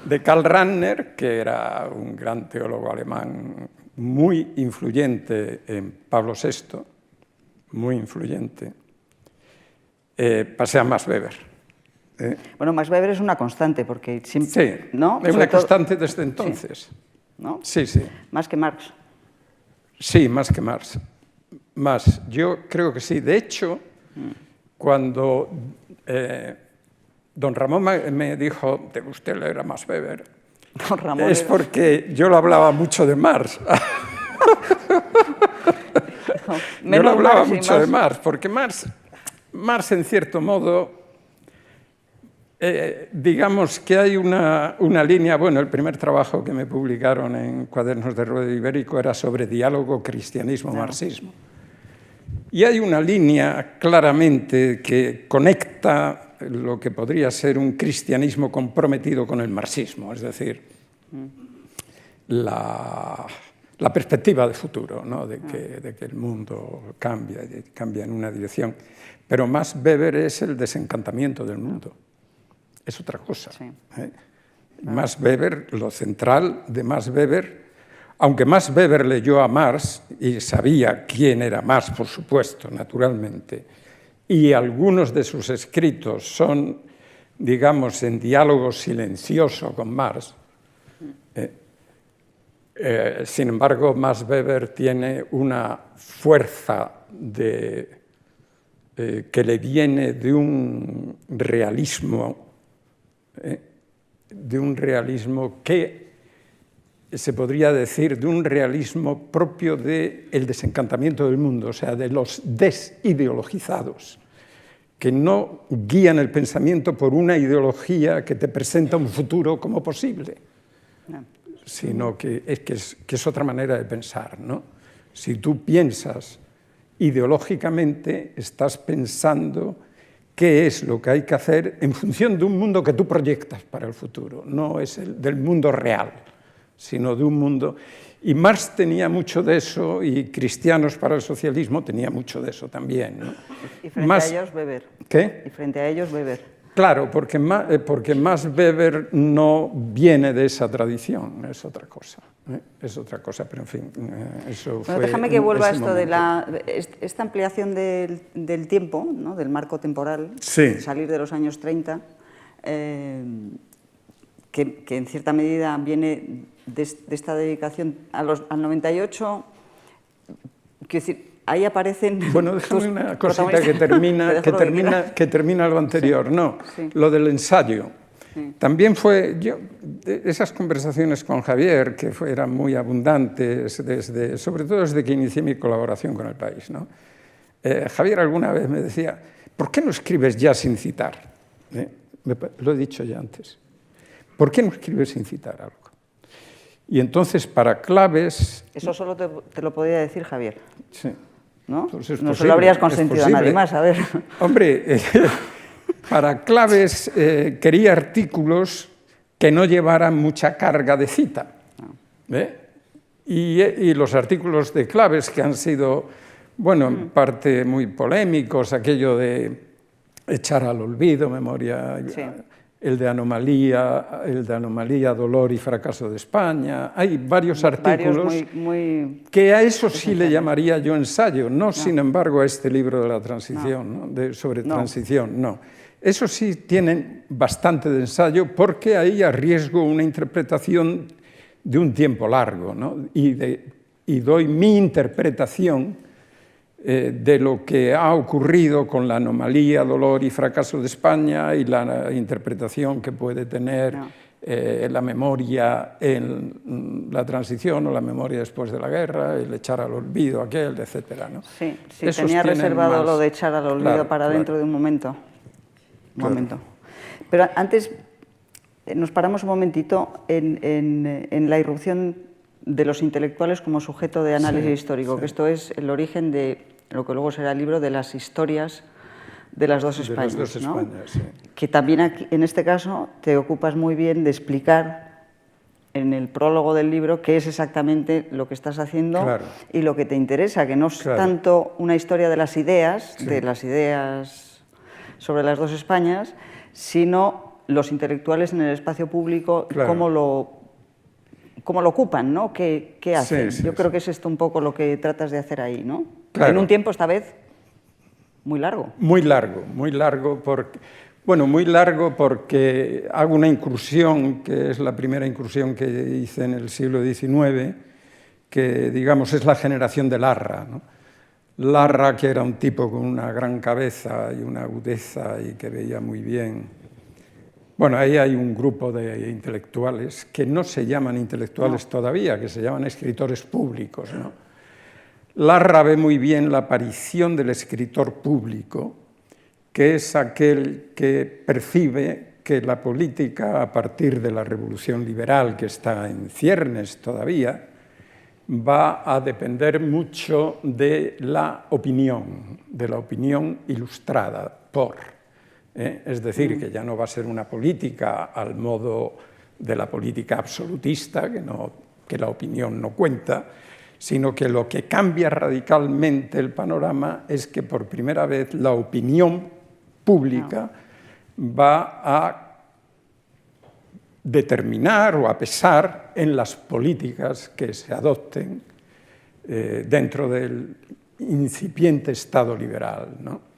B: de Karl Rahner, que era un gran teólogo alemán muy influyente en Pablo VI, muy influyente, pasé a Max Weber.
A: Bueno, Max Weber es una constante, porque siempre...
B: Sí,
A: ¿no?
B: es una constante desde entonces.
A: Sí. ¿No?
B: Sí, sí.
A: Más que Marx.
B: Sí, más que Marx. Más, yo creo que sí. De hecho, cuando don Ramón me dijo, ¿te gusta leer a Max Weber?
A: Don Ramón
B: es porque yo lo hablaba mucho de Marx. Yo lo hablaba mucho de Marx, porque Marx en cierto modo... digamos que hay una línea, bueno, el primer trabajo que me publicaron en Cuadernos de Ruedo Ibérico era sobre diálogo cristianismo-marxismo. Y hay una línea claramente que conecta lo que podría ser un cristianismo comprometido con el marxismo, es decir, la perspectiva de futuro, ¿no? de que el mundo cambia en una dirección. Pero Max Weber es el desencantamiento del mundo. Es otra cosa. Sí. Max Weber, lo central de Max Weber, aunque Max Weber leyó a Marx y sabía quién era Marx, por supuesto, naturalmente, y algunos de sus escritos son, digamos, en diálogo silencioso con Marx, sin embargo, Max Weber tiene una fuerza que le viene de un realismo que se podría decir de un realismo propio del desencantamiento del mundo, o sea, de los desideologizados, que no guían el pensamiento por una ideología que te presenta un futuro como posible, sino que es otra manera de pensar, ¿no? Si tú piensas ideológicamente, estás pensando qué es lo que hay que hacer en función de un mundo que tú proyectas para el futuro. No es el del mundo real, sino de un mundo... Y Marx tenía mucho de eso, y Cristianos para el Socialismo tenía mucho de eso también, ¿no?
A: Y frente a ellos, Weber.
B: ¿Qué?
A: Y frente a ellos, Weber.
B: Claro, porque Max Weber no viene de esa tradición, es otra cosa. Es otra cosa, pero en fin, eso fue...
A: Bueno, déjame que vuelva a esto
B: momento.
A: de esta ampliación del tiempo, ¿no? Del marco temporal,
B: Sí.
A: salir de los años 30, que en cierta medida viene de esta dedicación al 98, quiero decir, ahí aparecen...
B: Bueno, déjame una cosita que termina lo anterior. No,
A: sí.
B: Lo del ensayo.
A: Sí.
B: También fue, esas conversaciones con Javier, que eran muy abundantes, sobre todo desde que inicié mi colaboración con El País, ¿no? Javier alguna vez me decía, ¿por qué no escribes ya sin citar? Lo he dicho ya antes. ¿Por qué no escribes sin citar algo? Y entonces, para claves...
A: Eso solo te lo podía decir Javier.
B: Sí.
A: ¿No?
B: Pues es
A: no
B: posible,
A: se lo habrías consentido a nadie más, a ver.
B: Hombre, para claves quería artículos que no llevaran mucha carga de cita. Y los artículos de claves que han sido, bueno, en parte muy polémicos, aquello de echar al olvido, memoria...
A: Sí.
B: El de anomalía, dolor y fracaso de España. Hay varios artículos que a eso sí le llamaría yo ensayo, no sin embargo a este libro de la transición, ¿no? Sobre transición, no. Eso sí tienen bastante de ensayo porque ahí arriesgo una interpretación de un tiempo largo, ¿no? Y doy mi interpretación de lo que ha ocurrido con la anomalía, dolor y fracaso de España y la interpretación que puede tener la memoria en la transición o la memoria después de la guerra, el echar al olvido aquel, etcétera, ¿no?
A: Sí, tenía reservado lo de echar al olvido para dentro de un momento. Pero antes nos paramos un momentito en la irrupción de los intelectuales como sujeto de análisis histórico, que esto es el origen de lo que luego será el libro de las historias de las dos Españas, ¿no? Que también aquí, en este caso te ocupas muy bien de explicar en el prólogo del libro qué es exactamente lo que estás haciendo y lo que te interesa, que no es tanto una historia de las ideas sobre las dos Españas, sino los intelectuales en el espacio público, cómo lo ocupan, ¿no? ¿Qué hacen? Yo creo que es esto un poco lo que tratas de hacer ahí, ¿no? En un tiempo, esta vez, muy largo. Muy largo,
B: porque hago una incursión, que es la primera incursión que hice en el siglo XIX, que, digamos, es la generación de Larra, ¿no? Larra, que era un tipo con una gran cabeza y una agudeza y que veía muy bien. Bueno, ahí hay un grupo de intelectuales que no se llaman intelectuales todavía, que se llaman escritores públicos, ¿no? Larra ve muy bien la aparición del escritor público, que es aquel que percibe que la política, a partir de la revolución liberal, que está en ciernes todavía, va a depender mucho de la opinión ilustrada por... Es decir, que ya no va a ser una política al modo de la política absolutista, que la opinión no cuenta, sino que lo que cambia radicalmente el panorama es que por primera vez la opinión pública va a determinar o a pesar en las políticas que se adopten dentro del incipiente Estado liberal, ¿no?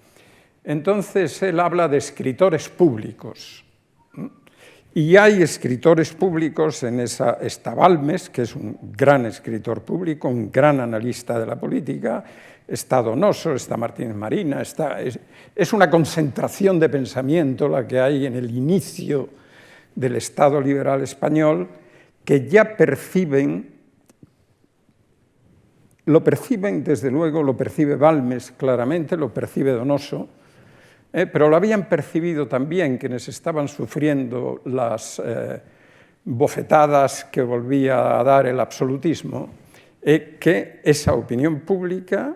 B: Entonces, él habla de escritores públicos. Y hay escritores públicos está Balmes, que es un gran escritor público, un gran analista de la política, está Donoso, está Martínez Marina, es una concentración de pensamiento la que hay en el inicio del Estado liberal español, que ya lo perciben desde luego, lo percibe Balmes claramente, lo percibe Donoso, pero lo habían percibido también quienes estaban sufriendo las bofetadas que volvía a dar el absolutismo, que esa opinión pública,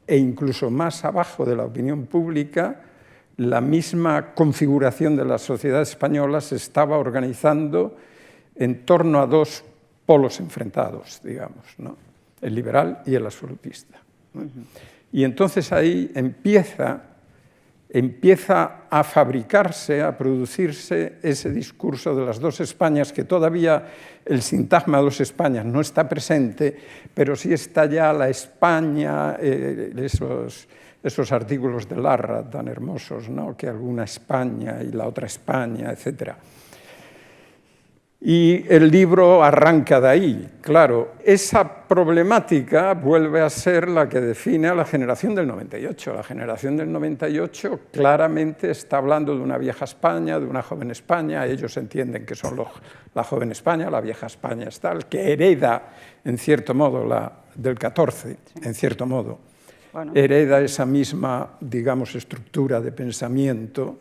B: e incluso más abajo de la opinión pública, la misma configuración de la sociedad española se estaba organizando en torno a dos polos enfrentados, digamos, ¿no? El liberal y el absolutista. Y entonces ahí empieza empieza a fabricarse, a producirse ese discurso de las dos Españas, que todavía el sintagma dos Españas no está presente, pero sí está ya la España, esos artículos de Larra tan hermosos, ¿no? Que alguna España y la otra España, etc. Y el libro arranca de ahí. Claro, esa problemática vuelve a ser la que define a la generación del 98. La generación del 98 claramente está hablando de una vieja España, de una joven España. Ellos entienden que son la joven España, la vieja España es tal, que hereda, en cierto modo, la del 14, en cierto modo. Bueno, hereda esa misma, digamos, estructura de pensamiento.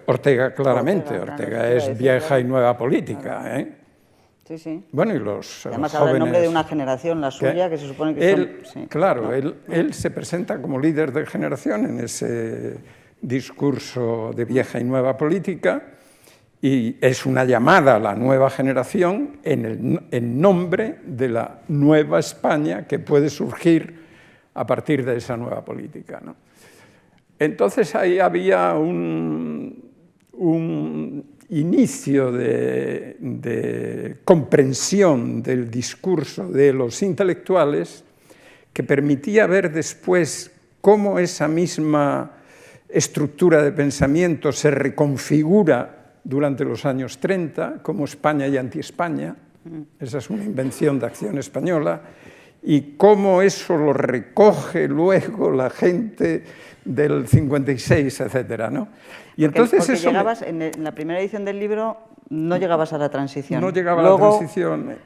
B: Ortega, claramente, Ortega es vieja y nueva política. Claro.
A: Sí, sí.
B: Bueno, y los
A: además
B: jóvenes...
A: habla en nombre de una generación, la suya, que se supone que
B: él,
A: son... Sí,
B: claro, no. él se presenta como líder de generación en ese discurso de vieja y nueva política, y es una llamada a la nueva generación en nombre de la nueva España que puede surgir a partir de esa nueva política, ¿no? Entonces ahí había un inicio de comprensión del discurso de los intelectuales que permitía ver después cómo esa misma estructura de pensamiento se reconfigura durante los años 30, como España y anti-España. Esa es una invención de Acción Española. Y cómo eso lo recoge luego la gente del 56, etcétera, ¿no? Y entonces
A: porque
B: eso
A: llegabas, en la primera edición del libro no llegabas a la transición.
B: No llegaba a la transición,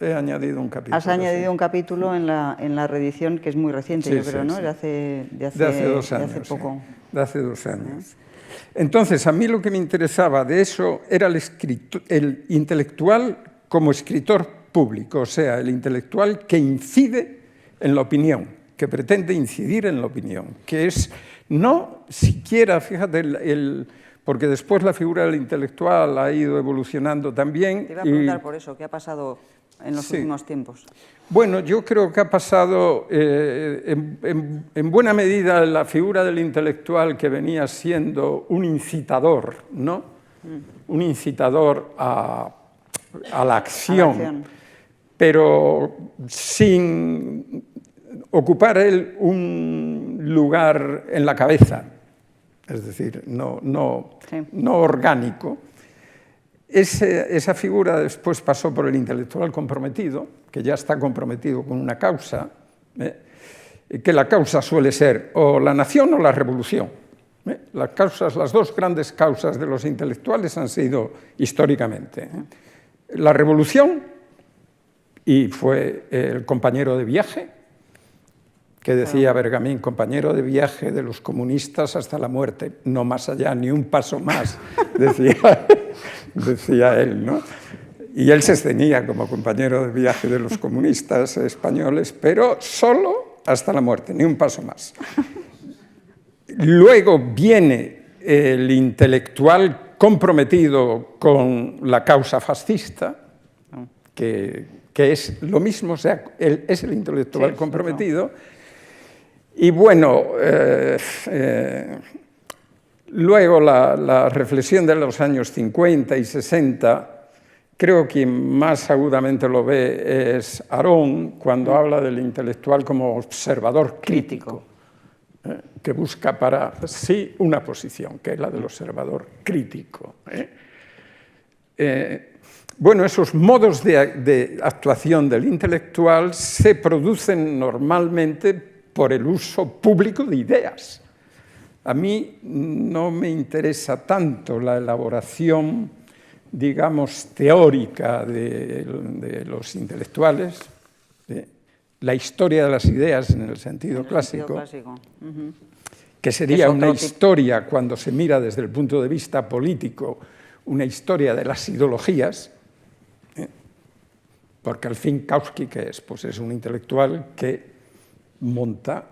B: he añadido un capítulo.
A: Has añadido un capítulo en la reedición que es muy reciente, yo creo, ¿no? De hace 2 años. De hace poco.
B: Sí, de hace 2 años. Entonces, a mí lo que me interesaba de eso era el intelectual como escritor público, o sea, el intelectual que incide en la opinión, que pretende incidir en la opinión, que es no siquiera, fíjate, porque después la figura del intelectual ha ido evolucionando también.
A: Te iba a preguntar por eso, ¿qué ha pasado en los últimos tiempos?
B: Bueno, yo creo que ha pasado en buena medida la figura del intelectual que venía siendo un incitador, ¿no? Un incitador a la acción. Pero sin ocupar él un lugar en la cabeza, es decir, no orgánico. Esa figura después pasó por el intelectual comprometido, que ya está comprometido con una causa, que la causa suele ser o la nación o la revolución. Las dos grandes causas de los intelectuales han sido históricamente la revolución, y fue el compañero de viaje, que decía Bergamín, compañero de viaje de los comunistas hasta la muerte, no más allá, ni un paso más, decía él, ¿no? Y él se tenía como compañero de viaje de los comunistas españoles, pero solo hasta la muerte, ni un paso más. Luego viene el intelectual comprometido con la causa fascista, que es lo mismo, o sea, él es el intelectual comprometido. Y bueno, luego la reflexión de los años 50 y 60, creo que quien más agudamente lo ve es Arón, cuando habla del intelectual como observador crítico, que busca para sí una posición, que es la del observador crítico. Bueno, esos modos de actuación del intelectual se producen normalmente por el uso público de ideas. A mí no me interesa tanto la elaboración, digamos, teórica de los intelectuales, la historia de las ideas en el sentido clásico, que sería una historia, cuando se mira desde el punto de vista político, una historia de las ideologías, porque al fin Kautsky, ¿qué es? Pues es un intelectual que monta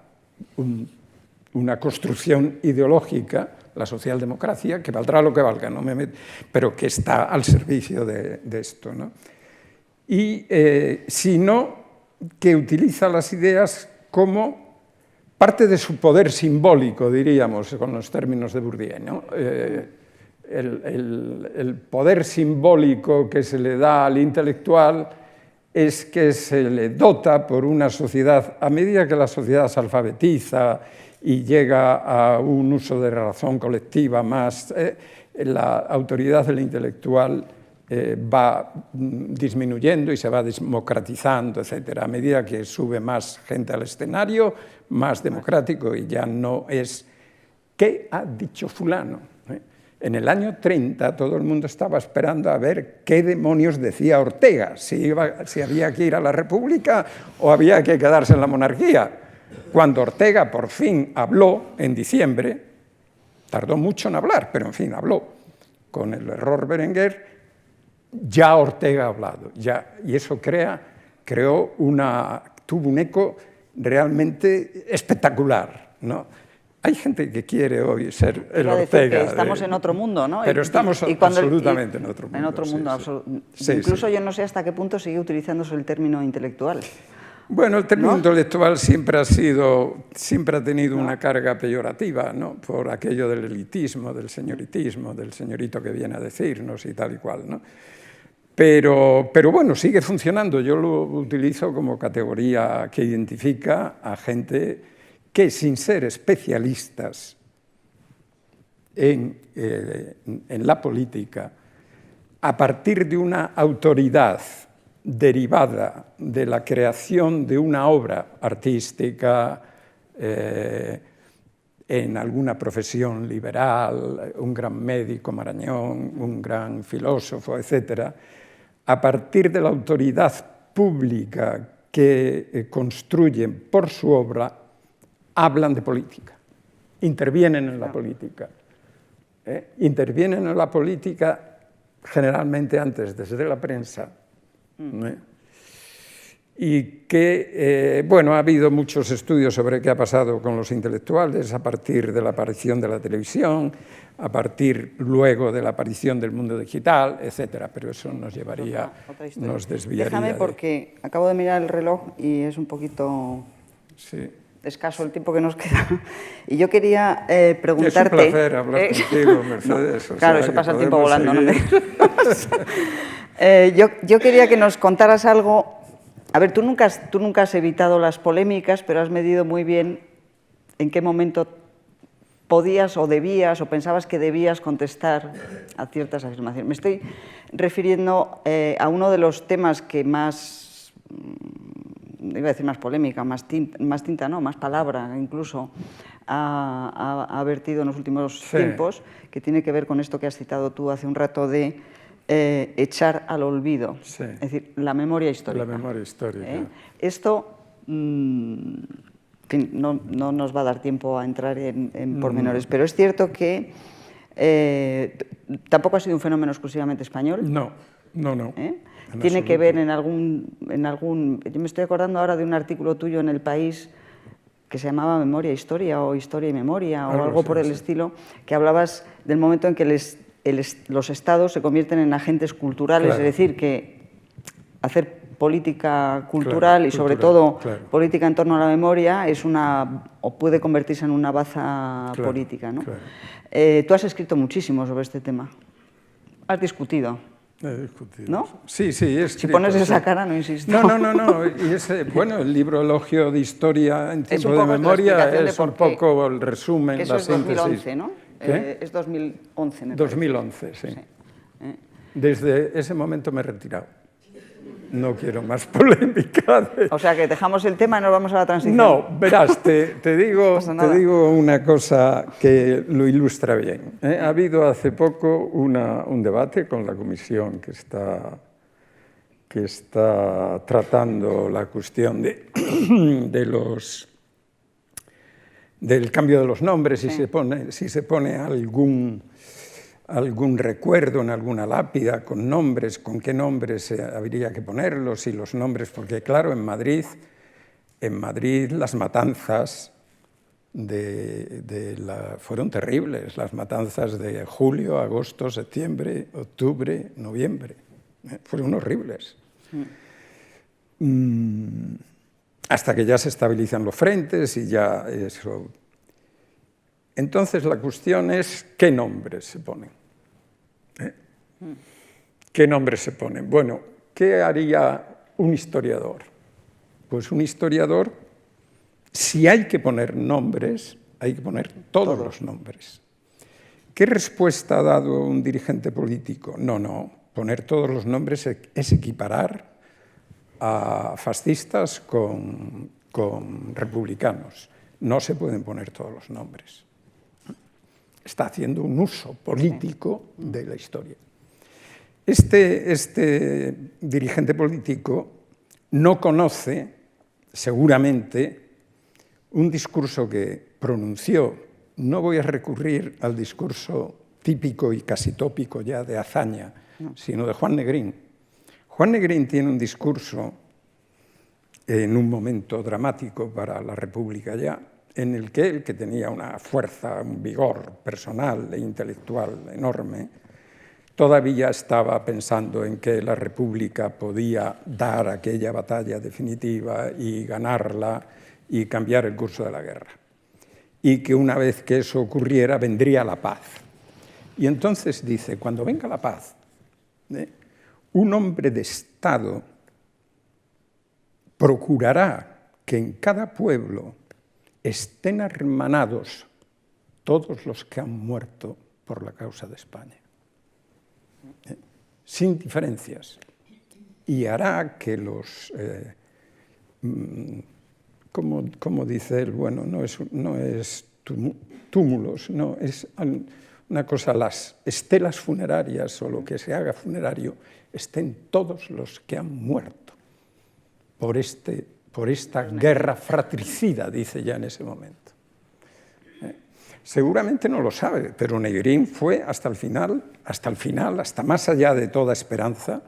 B: una construcción ideológica, la socialdemocracia, que valdrá lo que valga, no me pero que está al servicio de esto, ¿no? Y sino que utiliza las ideas como parte de su poder simbólico, diríamos, con los términos de Bourdieu, ¿no? El poder simbólico que se le da al intelectual es que se le dota por una sociedad, a medida que la sociedad se alfabetiza y llega a un uso de razón colectiva más, la autoridad del intelectual va disminuyendo y se va democratizando, etc. A medida que sube más gente al escenario, más democrático, y ya no es ¿qué ha dicho fulano? En el año 30 todo el mundo estaba esperando a ver qué demonios decía Ortega, si había que ir a la República o había que quedarse en la monarquía. Cuando Ortega por fin habló en diciembre, tardó mucho en hablar, pero en fin, habló con el error Berenguer, ya Ortega ha hablado, ya, y eso tuvo un eco realmente espectacular, ¿no? Hay gente que quiere hoy ser el Ortega.
A: Estamos en otro mundo, ¿no?
B: Pero estamos absolutamente en otro mundo.
A: En otro mundo, sí. Incluso yo no sé hasta qué punto sigue utilizándose el término intelectual.
B: Bueno, el término intelectual siempre ha tenido una carga peyorativa, ¿no? Por aquello del elitismo, del señorito que viene a decirnos y tal y cual, ¿no? Pero bueno, sigue funcionando. Yo lo utilizo como categoría que identifica a gente que, sin ser especialistas en la política, a partir de una autoridad derivada de la creación de una obra artística, en alguna profesión liberal, un gran médico, Marañón, un gran filósofo, etc., a partir de la autoridad pública que construyen por su obra, hablan de política, intervienen en la política. Intervienen en la política generalmente antes desde la prensa. Y que, bueno, ha habido muchos estudios sobre qué ha pasado con los intelectuales a partir de la aparición de la televisión, a partir luego de la aparición del mundo digital, etcétera, pero eso nos llevaría, nos desviaría.
A: Déjame, porque acabo de mirar el reloj y es un poquito escaso el tiempo que nos queda. Y yo quería preguntarte...
B: Es un placer hablar contigo, Mercedes.
A: No, claro, se pasa el tiempo volando, ¿no? Yo quería que nos contaras algo. A ver, tú nunca has evitado las polémicas, pero has medido muy bien en qué momento podías o debías o pensabas que debías contestar a ciertas afirmaciones. Me estoy refiriendo a uno de los temas que más, iba a decir más polémica, más tinta, no, más palabra incluso, ha vertido en los últimos tiempos, que tiene que ver con esto que has citado tú hace un rato de echar al olvido, es decir, la memoria histórica.
B: La memoria histórica.
A: Esto no nos va a dar tiempo a entrar en pormenores, pero es cierto que tampoco ha sido un fenómeno exclusivamente español.
B: No.
A: Tiene que ver en algún... Yo me estoy acordando ahora de un artículo tuyo en El País que se llamaba Memoria, Historia o Historia y Memoria o algo por el estilo, que hablabas del momento en que los estados se convierten en agentes culturales, es decir, que hacer política cultural y sobre todo política en torno a la memoria es o puede convertirse en una baza política, ¿no? Tú has escrito muchísimo sobre este tema. Has discutido.
B: He discutido.
A: ¿No?
B: Sí, he escrito.
A: Si pones esa cara, no insisto.
B: No. Y bueno, el libro Elogio de Historia en tiempo de memoria es un poco el resumen,
A: eso
B: la
A: es
B: síntesis.
A: 2011, ¿no? Es 2011, me parece.
B: 2011, sí. Desde ese momento me he retirado. No quiero más polémica.
A: O sea, que dejamos el tema y nos vamos a la transición.
B: No, verás, te digo una cosa que lo ilustra bien. Ha habido hace poco un debate con la comisión que está tratando la cuestión del cambio de los nombres, si se pone algún recuerdo en alguna lápida con nombres, con qué nombres habría que ponerlos y los nombres, porque claro, en Madrid las matanzas fueron terribles, las matanzas de julio, agosto, septiembre, octubre, noviembre, fueron horribles. hasta que ya se estabilizan los frentes y ya eso. Entonces la cuestión es qué nombres se ponen. ¿Qué nombres se ponen? Bueno, ¿qué haría un historiador? Pues un historiador, si hay que poner nombres, hay que poner todos los nombres. ¿Qué respuesta ha dado un dirigente político? No, poner todos los nombres es equiparar a fascistas con republicanos. No se pueden poner todos los nombres. Está haciendo un uso político de la historia. Este dirigente político no conoce, seguramente, un discurso que pronunció. No voy a recurrir al discurso típico y casi tópico ya de Azaña, sino de Juan Negrín. Juan Negrín tiene un discurso en un momento dramático para la República ya, en el que él, que tenía una fuerza, un vigor personal e intelectual enorme, todavía estaba pensando en que la República podía dar aquella batalla definitiva y ganarla y cambiar el curso de la guerra. Y que una vez que eso ocurriera, vendría la paz. Y entonces dice, cuando venga la paz, un hombre de Estado procurará que en cada pueblo estén hermanados todos los que han muerto por la causa de España, sin diferencias, y hará que los, como dice él, bueno, no es túmulos, no, es una cosa, las estelas funerarias o lo que se haga funerario, estén todos los que han muerto por esta guerra fratricida, dice ya en ese momento. Seguramente no lo sabe, pero Negrín fue hasta el final, hasta más allá de toda esperanza.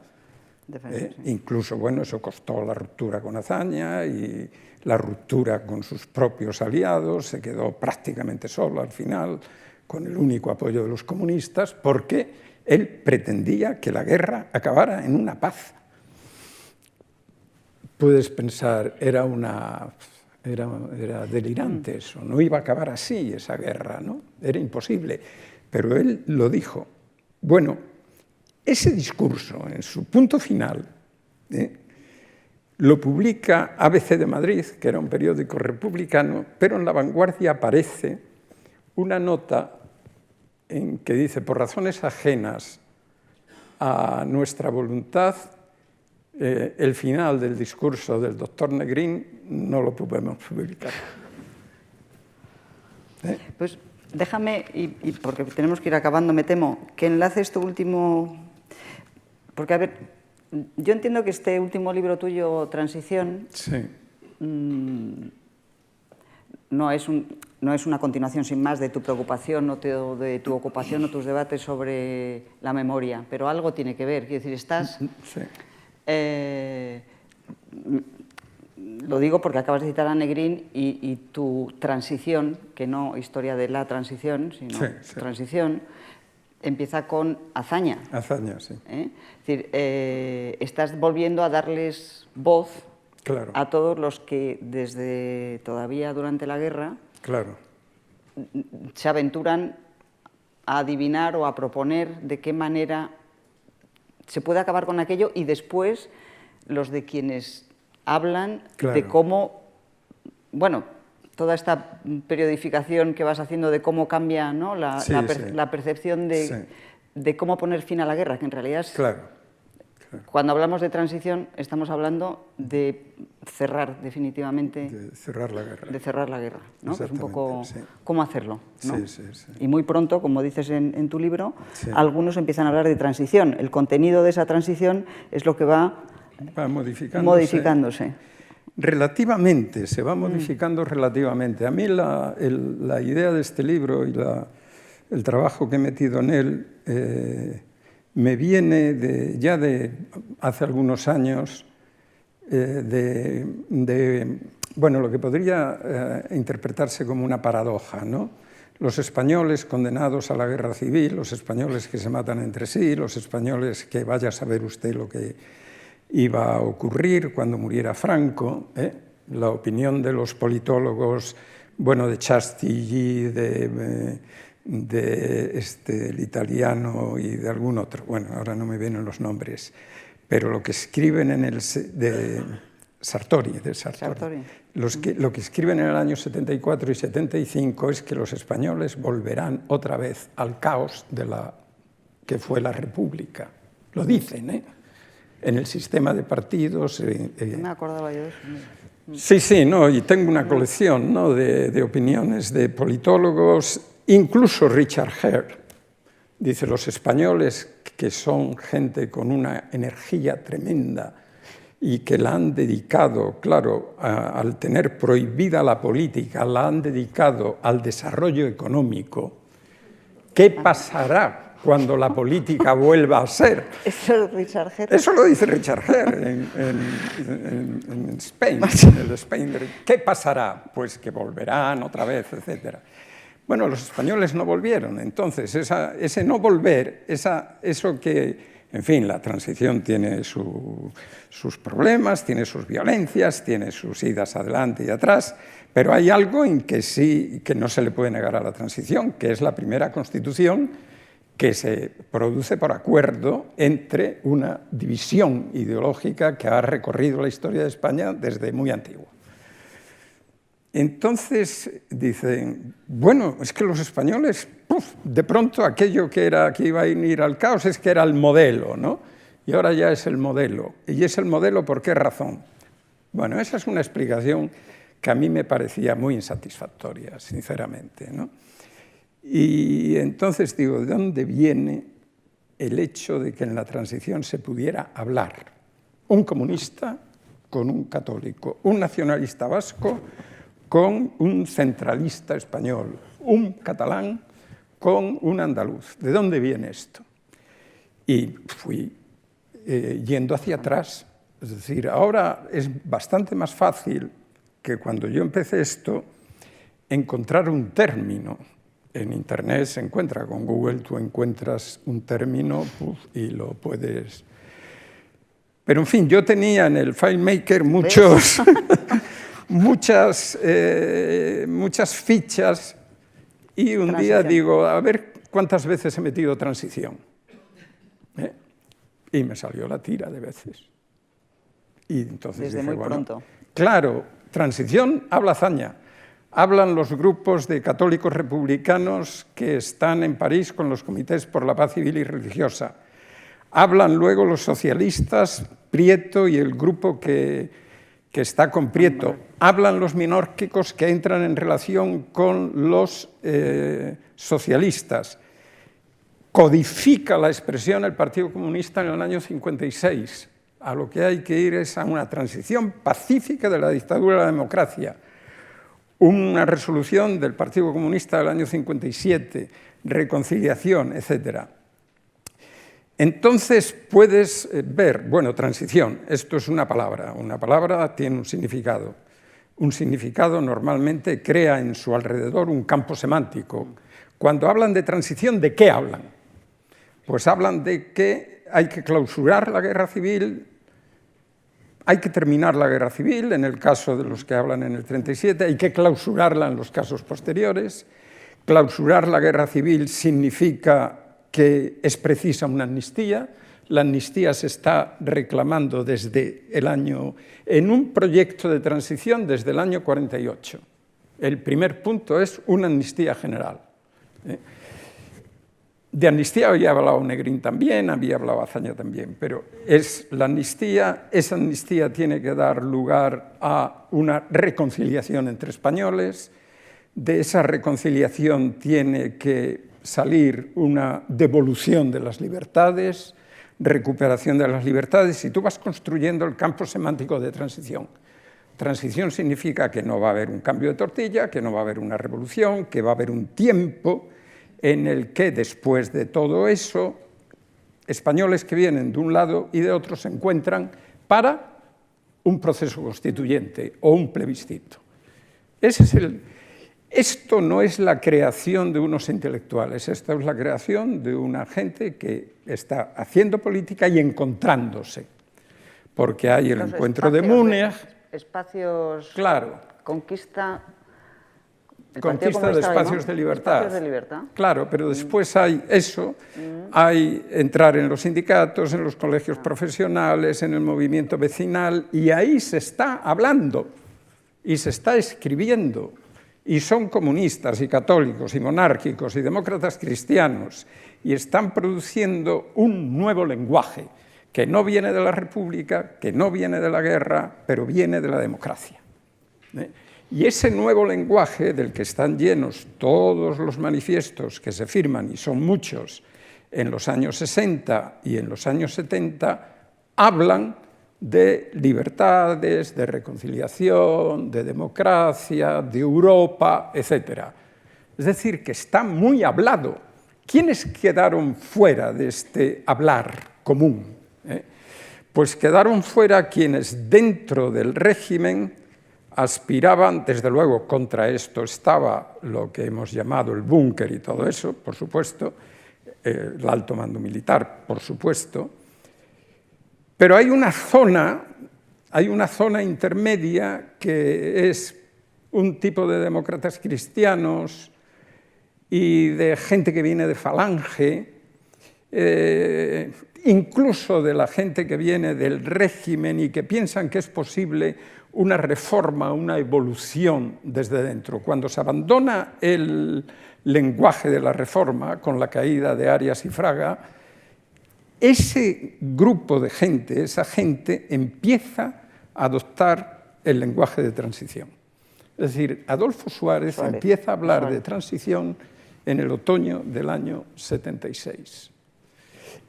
B: Incluso, bueno, eso costó la ruptura con Azaña y la ruptura con sus propios aliados, se quedó prácticamente solo al final, con el único apoyo de los comunistas, porque él pretendía que la guerra acabara en una paz. Puedes pensar, era delirante eso, no iba a acabar así esa guerra, ¿no? Era imposible, pero él lo dijo. Bueno, ese discurso, en su punto final, lo publica ABC de Madrid, que era un periódico republicano, pero en La Vanguardia aparece una nota en que dice, por razones ajenas a nuestra voluntad, el final del discurso del doctor Negrín no lo podemos publicar.
A: Pues déjame, y porque tenemos que ir acabando, me temo, que enlace esto último, porque a ver, yo entiendo que este último libro tuyo, Transición,
B: sí,
A: no es una continuación sin más de tu preocupación o de tu ocupación o tus debates sobre la memoria, pero algo tiene que ver, quiero decir, estás...
B: sí.
A: Lo digo porque acabas de citar a Negrín y tu transición, que no historia de la transición, sino transición, empieza con Azaña.
B: Azaña, sí.
A: Es decir, estás volviendo a darles voz a todos los que desde todavía durante la guerra se aventuran a adivinar o a proponer de qué manera se puede acabar con aquello, y después los de quienes hablan de cómo, bueno, toda esta periodificación que vas haciendo de cómo cambia, ¿no? la percepción de cómo poner fin a la guerra, que en realidad es... Cuando hablamos de transición estamos hablando de cerrar definitivamente...
B: De cerrar la guerra.
A: De cerrar la guerra, ¿no? Es un poco cómo hacerlo, ¿no?
B: Sí.
A: Y muy pronto, como dices en tu libro, algunos empiezan a hablar de transición. El contenido de esa transición es lo que va modificándose.
B: Relativamente, se va modificando relativamente. A mí la idea de este libro y el trabajo que he metido en él me viene ya de hace algunos años, bueno, lo que podría interpretarse como una paradoja, ¿no? Los españoles condenados a la guerra civil, los españoles que se matan entre sí, los españoles que vaya a saber usted lo que iba a ocurrir cuando muriera Franco, la opinión de los politólogos, bueno, de Chastilly, el italiano y de algún otro, bueno, ahora no me vienen los nombres, pero lo que escriben de Sartori. Lo que escriben en el año 74 y 75 es que los españoles volverán otra vez al caos que fue la República. Lo dicen, ¿eh? En el sistema de partidos.
A: No me acordaba yo de eso.
B: Sí, no, y tengo una colección, ¿no?, de opiniones de politólogos, incluso Richard Hare. Dice, los españoles, que son gente con una energía tremenda y que la han dedicado, claro, al tener prohibida la política, la han dedicado al desarrollo económico. ¿Qué pasará cuando la política vuelva a ser?
A: ¿Eso es Richard Hare?
B: Eso lo dice Richard Hare en Spain, en el Spain. ¿Qué pasará? Pues que volverán otra vez, etc. Bueno, los españoles no volvieron. Entonces, ese no volver, eso que... En fin, la transición tiene sus problemas, tiene sus violencias, tiene sus idas adelante y atrás, pero hay algo en que sí, que no se le puede negar a la transición, que es la primera Constitución que se produce por acuerdo entre una división ideológica que ha recorrido la historia de España desde muy antiguo. Entonces dicen, bueno, es que los españoles, de pronto aquello que iba a ir al caos es que era el modelo, ¿no? Y ahora ya es el modelo. ¿Y es el modelo por qué razón? Bueno, esa es una explicación que a mí me parecía muy insatisfactoria, sinceramente, ¿no? Y entonces digo, ¿de dónde viene el hecho de que en la transición se pudiera hablar? Un comunista con un católico, un nacionalista vasco con un centralista español, un catalán con un andaluz. ¿De dónde viene esto? Y fui yendo hacia atrás. Es decir, ahora es bastante más fácil que cuando yo empecé esto encontrar un término. En Internet se encuentra, con Google tú encuentras un término y lo puedes... Pero en fin, yo tenía en el FileMaker muchas fichas y un día digo, a ver cuántas veces he metido transición. Y me salió la tira de veces. Y entonces
A: desde
B: dije,
A: muy pronto.
B: Claro, transición habla hazaña. Hablan los grupos de católicos republicanos que están en París con los comités por la paz civil y religiosa. Hablan luego los socialistas, Prieto y el grupo que está con Prieto. Hablan los minórquicos que entran en relación con los socialistas. Codifica la expresión el Partido Comunista en el año 56. A lo que hay que ir es a una transición pacífica de la dictadura a la democracia. Una resolución del Partido Comunista del año 57, reconciliación, etc. Entonces puedes ver, bueno, transición, esto es una palabra tiene un significado normalmente crea en su alrededor un campo semántico. Cuando hablan de transición, ¿de qué hablan? Pues hablan de que hay que clausurar la guerra civil, hay que terminar la guerra civil, en el caso de los que hablan en el 37, hay que clausurarla en los casos posteriores. Clausurar la guerra civil significa que es precisa una amnistía. La amnistía se está reclamando desde en un proyecto de transición desde el año 48. El primer punto es una amnistía general. De amnistía había hablado Negrín también, había hablado Azaña también, pero es la amnistía, esa amnistía tiene que dar lugar a una reconciliación entre españoles, de esa reconciliación tiene que salir una devolución de las libertades, recuperación de las libertades, y tú vas construyendo el campo semántico de transición. Transición significa que no va a haber un cambio de tortilla, que no va a haber una revolución, que va a haber un tiempo en el que después de todo eso, españoles que vienen de un lado y de otro se encuentran para un proceso constituyente o un plebiscito. Esto no es la creación de unos intelectuales, esto es la creación de una gente que está haciendo política y encontrándose. Porque hay el encuentro de Múnich,
A: espacios...
B: Claro.
A: Conquista
B: Conquista de espacios,
A: ¿no?
B: de libertad.
A: Espacios de libertad.
B: Claro, pero después hay eso, hay entrar en los sindicatos, en los colegios profesionales, en el movimiento vecinal, y ahí se está hablando y se está escribiendo. Y son comunistas y católicos y monárquicos y demócratas cristianos, y están produciendo un nuevo lenguaje que no viene de la República, que no viene de la guerra, pero viene de la democracia. Y ese nuevo lenguaje del que están llenos todos los manifiestos que se firman, y son muchos, en los años 60 y en los años 70, hablan de libertades, de reconciliación, de democracia, de Europa, etc. Es decir, que está muy hablado. ¿Quiénes quedaron fuera de este hablar común? Pues quedaron fuera quienes dentro del régimen aspiraban, desde luego, contra esto estaba lo que hemos llamado el búnker y todo eso, por supuesto, el alto mando militar, por supuesto, pero hay una zona intermedia que es un tipo de demócratas cristianos y de gente que viene de Falange, incluso de la gente que viene del régimen y que piensan que es posible una reforma, una evolución desde dentro. Cuando se abandona el lenguaje de la reforma, con la caída de Arias y Fraga, ese grupo de gente, esa gente, empieza a adoptar el lenguaje de transición. Es decir, Adolfo Suárez empieza a hablar de transición en el otoño del año 76.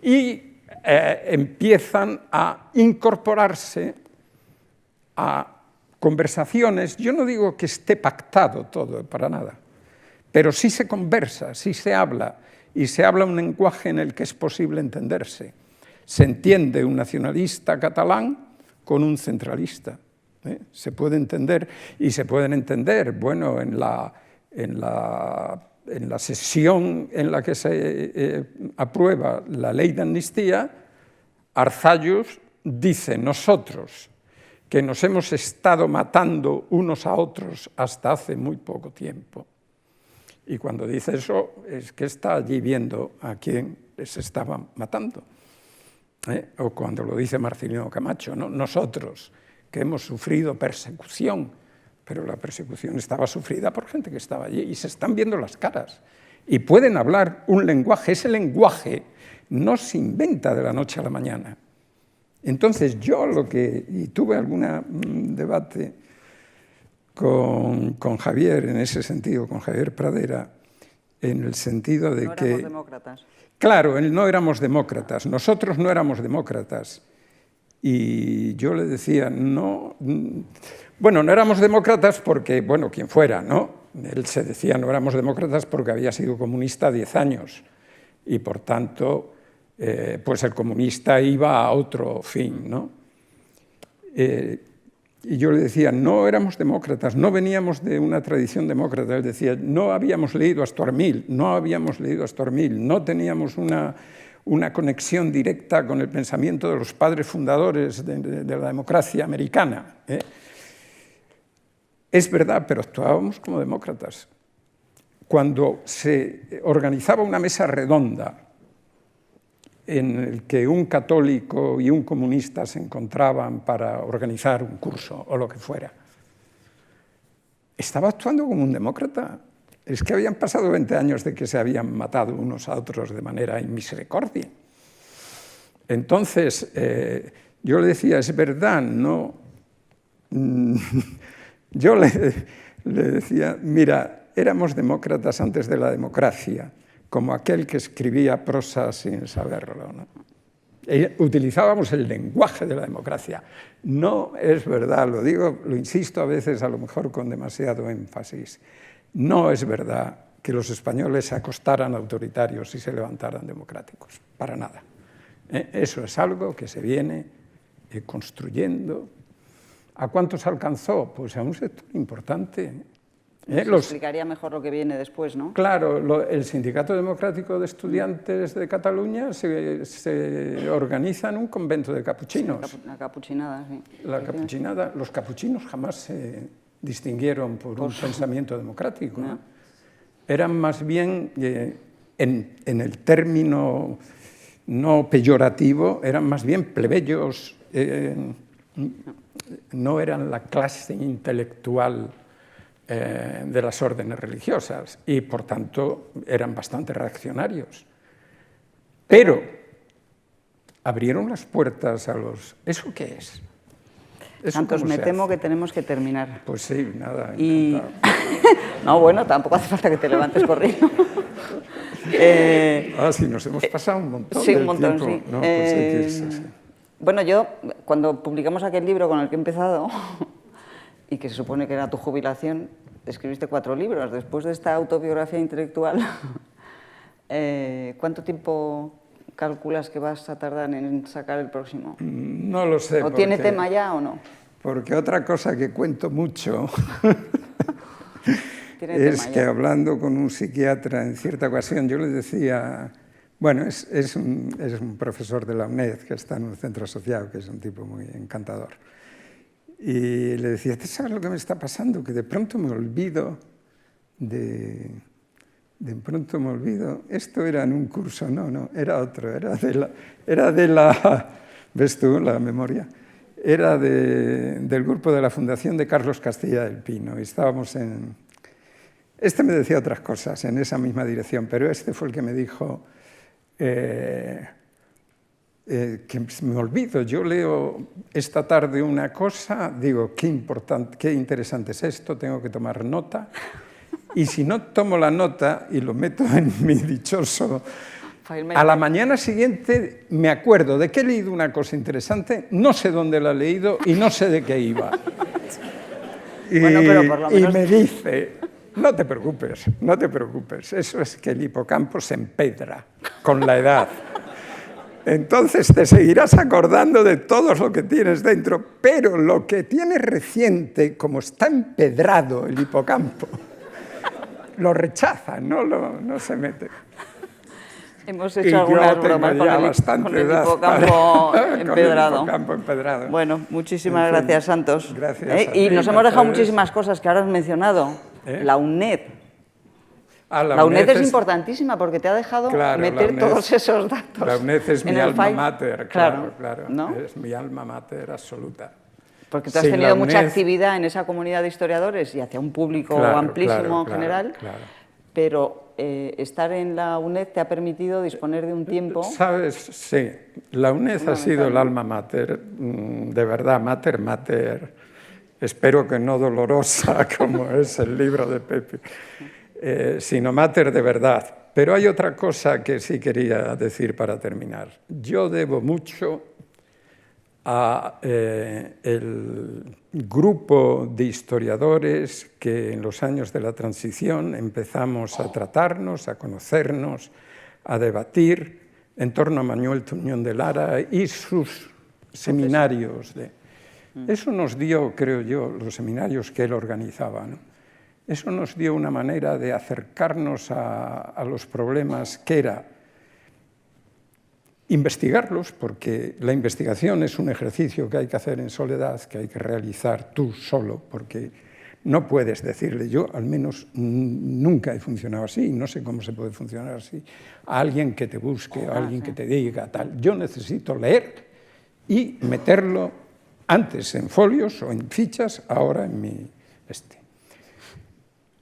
B: Y empiezan a incorporarse a conversaciones. Yo no digo que esté pactado todo, para nada, pero sí se conversa, sí se habla, y se habla un lenguaje en el que es posible entenderse. Se entiende un nacionalista catalán con un centralista. Se puede entender, y se pueden entender, bueno, en la sesión en la que se aprueba la ley de amnistía, Arzallus dice: nosotros, que nos hemos estado matando unos a otros hasta hace muy poco tiempo. Y cuando dice eso, es que está allí viendo a quién se estaba matando. O cuando lo dice Marcelino Camacho, ¿no? Nosotros, que hemos sufrido persecución, pero la persecución estaba sufrida por gente que estaba allí, y se están viendo las caras. Y pueden hablar un lenguaje. Ese lenguaje no se inventa de la noche a la mañana. Entonces yo y tuve algún debate con Javier en ese sentido, con Javier Pradera, en el sentido de que... No éramos
A: demócratas.
B: Claro, no éramos demócratas, nosotros no éramos demócratas. Y yo le decía, no... Bueno, no éramos demócratas porque, bueno, quien fuera, ¿no? Él se decía, no éramos demócratas porque había sido comunista 10 años. Y por tanto, pues el comunista iba a otro fin, ¿no? Y yo le decía, no éramos demócratas, no veníamos de una tradición demócrata. Él decía, no habíamos leído a Stuart Mill, no teníamos una conexión directa con el pensamiento de los padres fundadores de la democracia americana. Es verdad, pero actuábamos como demócratas. Cuando se organizaba una mesa redonda en el que un católico y un comunista se encontraban para organizar un curso o lo que fuera, estaba actuando como un demócrata. Es que habían pasado 20 años de que se habían matado unos a otros de manera inmisericordia. Entonces, yo le decía, es verdad, no... Yo le decía, mira, éramos demócratas antes de la democracia, como aquel que escribía prosa sin saberlo, ¿no? Utilizábamos el lenguaje de la democracia. No es verdad, lo digo, lo insisto a veces, a lo mejor con demasiado énfasis, no es verdad que los españoles se acostaran autoritarios y se levantaran democráticos, para nada. Eso es algo que se viene construyendo. ¿A cuántos alcanzó? Pues a un sector importante.
A: explicaría mejor lo que viene después, ¿no?
B: Claro, el Sindicato Democrático de Estudiantes de Cataluña se organiza en un convento de capuchinos.
A: Sí, la capuchinada, sí.
B: La capuchinada, los capuchinos jamás se distinguieron por un pensamiento democrático, ¿no? Eran más bien, en el término no peyorativo, eran más bien plebeyos, no eran la clase intelectual de las órdenes religiosas y, por tanto, eran bastante reaccionarios. Pero abrieron las puertas a los... ¿Eso qué es?
A: Santos, me temo que tenemos que terminar.
B: Pues sí, nada,
A: y... No, bueno, tampoco hace falta que te levantes corriendo.
B: Sí, nos hemos pasado un montón.
A: Sí, un montón,
B: tiempo.
A: sí.
B: No, pues sí.
A: Bueno, yo, cuando publicamos aquel libro con el que he empezado, y que se supone que era tu jubilación, escribiste 4 libros. Después de esta autobiografía intelectual, ¿cuánto tiempo calculas que vas a tardar en sacar el próximo?
B: No lo sé.
A: ¿O tiene tema ya o no?
B: Porque otra cosa que cuento mucho es que, hablando con un psiquiatra en cierta ocasión, yo le decía... Bueno, es un profesor de la UNED que está en un centro asociado, que es un tipo muy encantador. Y le decía, ¿sabes lo que me está pasando? Que de pronto me olvido esto era en un curso, no, era otro, era de la ¿ves tú la memoria? Era del grupo de la Fundación de Carlos Castilla del Pino, y estábamos en... Este me decía otras cosas en esa misma dirección, pero este fue el que me dijo que me olvido. Yo leo esta tarde una cosa, digo, qué interesante es esto, tengo que tomar nota, y si no tomo la nota y lo meto en mi dichoso, a la mañana siguiente me acuerdo de que he leído una cosa interesante, no sé dónde la he leído y no sé de qué iba. Bueno, pero por lo menos... Y me dice... No te preocupes, eso es que el hipocampo se empedra con la edad. Entonces te seguirás acordando de todo lo que tienes dentro, pero lo que tienes reciente, como está empedrado el hipocampo, lo rechaza, no se mete.
A: Hemos hecho algunas bromas con el hipocampo empedrado. Bueno, muchísimas gracias, Santos.
B: Gracias.
A: Y nos hemos dejado muchísimas cosas que ahora has mencionado. La UNED. La UNED es importantísima porque te ha dejado meter todos esos datos.
B: La UNED es mi alma mater, claro.
A: ¿No?
B: Es mi alma mater absoluta.
A: Porque tú has tenido mucha actividad en esa comunidad de historiadores y hacia un público amplísimo en general, pero estar en la UNED te ha permitido disponer de un tiempo...
B: ¿Sabes? Sí, la UNED ha sido el alma mater, de verdad, mater, espero que no dolorosa como es el libro de Pepe, sino mater de verdad. Pero hay otra cosa que sí quería decir para terminar. Yo debo mucho a el grupo de historiadores que en los años de la transición empezamos a tratarnos, a conocernos, a debatir en torno a Manuel Tuñón de Lara y sus seminarios. Eso nos dio, creo yo, los seminarios que él organizaba, ¿no? Eso nos dio una manera de acercarnos a los problemas que era investigarlos, porque la investigación es un ejercicio que hay que hacer en soledad, que hay que realizar tú solo, porque no puedes decirle, yo al menos nunca he funcionado así, no sé cómo se puede funcionar así, a alguien que te busque, a alguien que te diga tal. Yo necesito leer y meterlo antes en folios o en fichas, ahora en mi...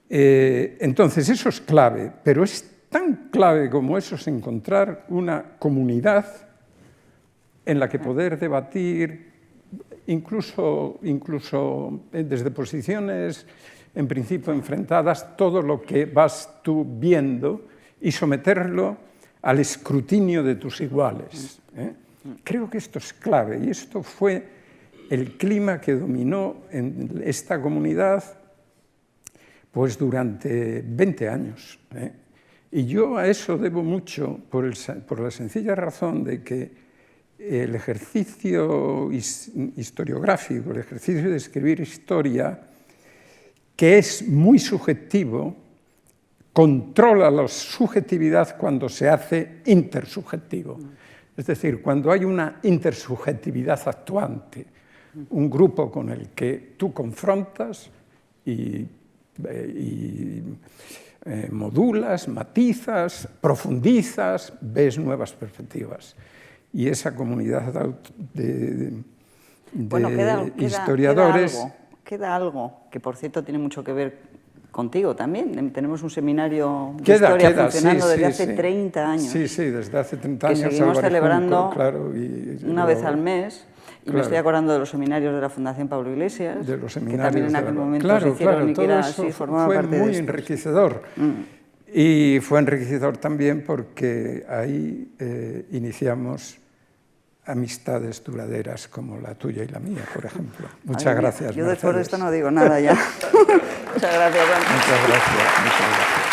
B: Entonces, eso es clave, pero es tan clave como eso es encontrar una comunidad en la que poder debatir, incluso desde posiciones en principio enfrentadas, todo lo que vas tú viendo y someterlo al escrutinio de tus iguales. Creo que esto es clave y esto fue el clima que dominó en esta comunidad pues durante 20 años. Y yo a eso debo mucho por la sencilla razón de que el ejercicio historiográfico, el ejercicio de escribir historia, que es muy subjetivo, controla la subjetividad cuando se hace intersubjetivo. Es decir, cuando hay una intersubjetividad actuante, un grupo con el que tú confrontas y modulas, matizas, profundizas, ves nuevas perspectivas. Y esa comunidad de historiadores...
A: Queda algo, que por cierto tiene mucho que ver contigo también. Tenemos un seminario de historia funcionando desde hace 30 años.
B: Sí, desde hace 30 años.
A: Que seguimos celebrando
B: una
A: vez al mes. Y me estoy acordando de los seminarios de la Fundación Pablo Iglesias,
B: de los seminarios,
A: que también en aquel momento se hicieron y que era así, formaba parte de esto.
B: Fue muy enriquecedor. Y fue enriquecedor también porque ahí iniciamos amistades duraderas como la tuya y la mía, por ejemplo. Muchas gracias,
A: yo
B: Mercedes.
A: después de esto no digo nada ya. Muchas gracias, Juan.
B: Muchas gracias.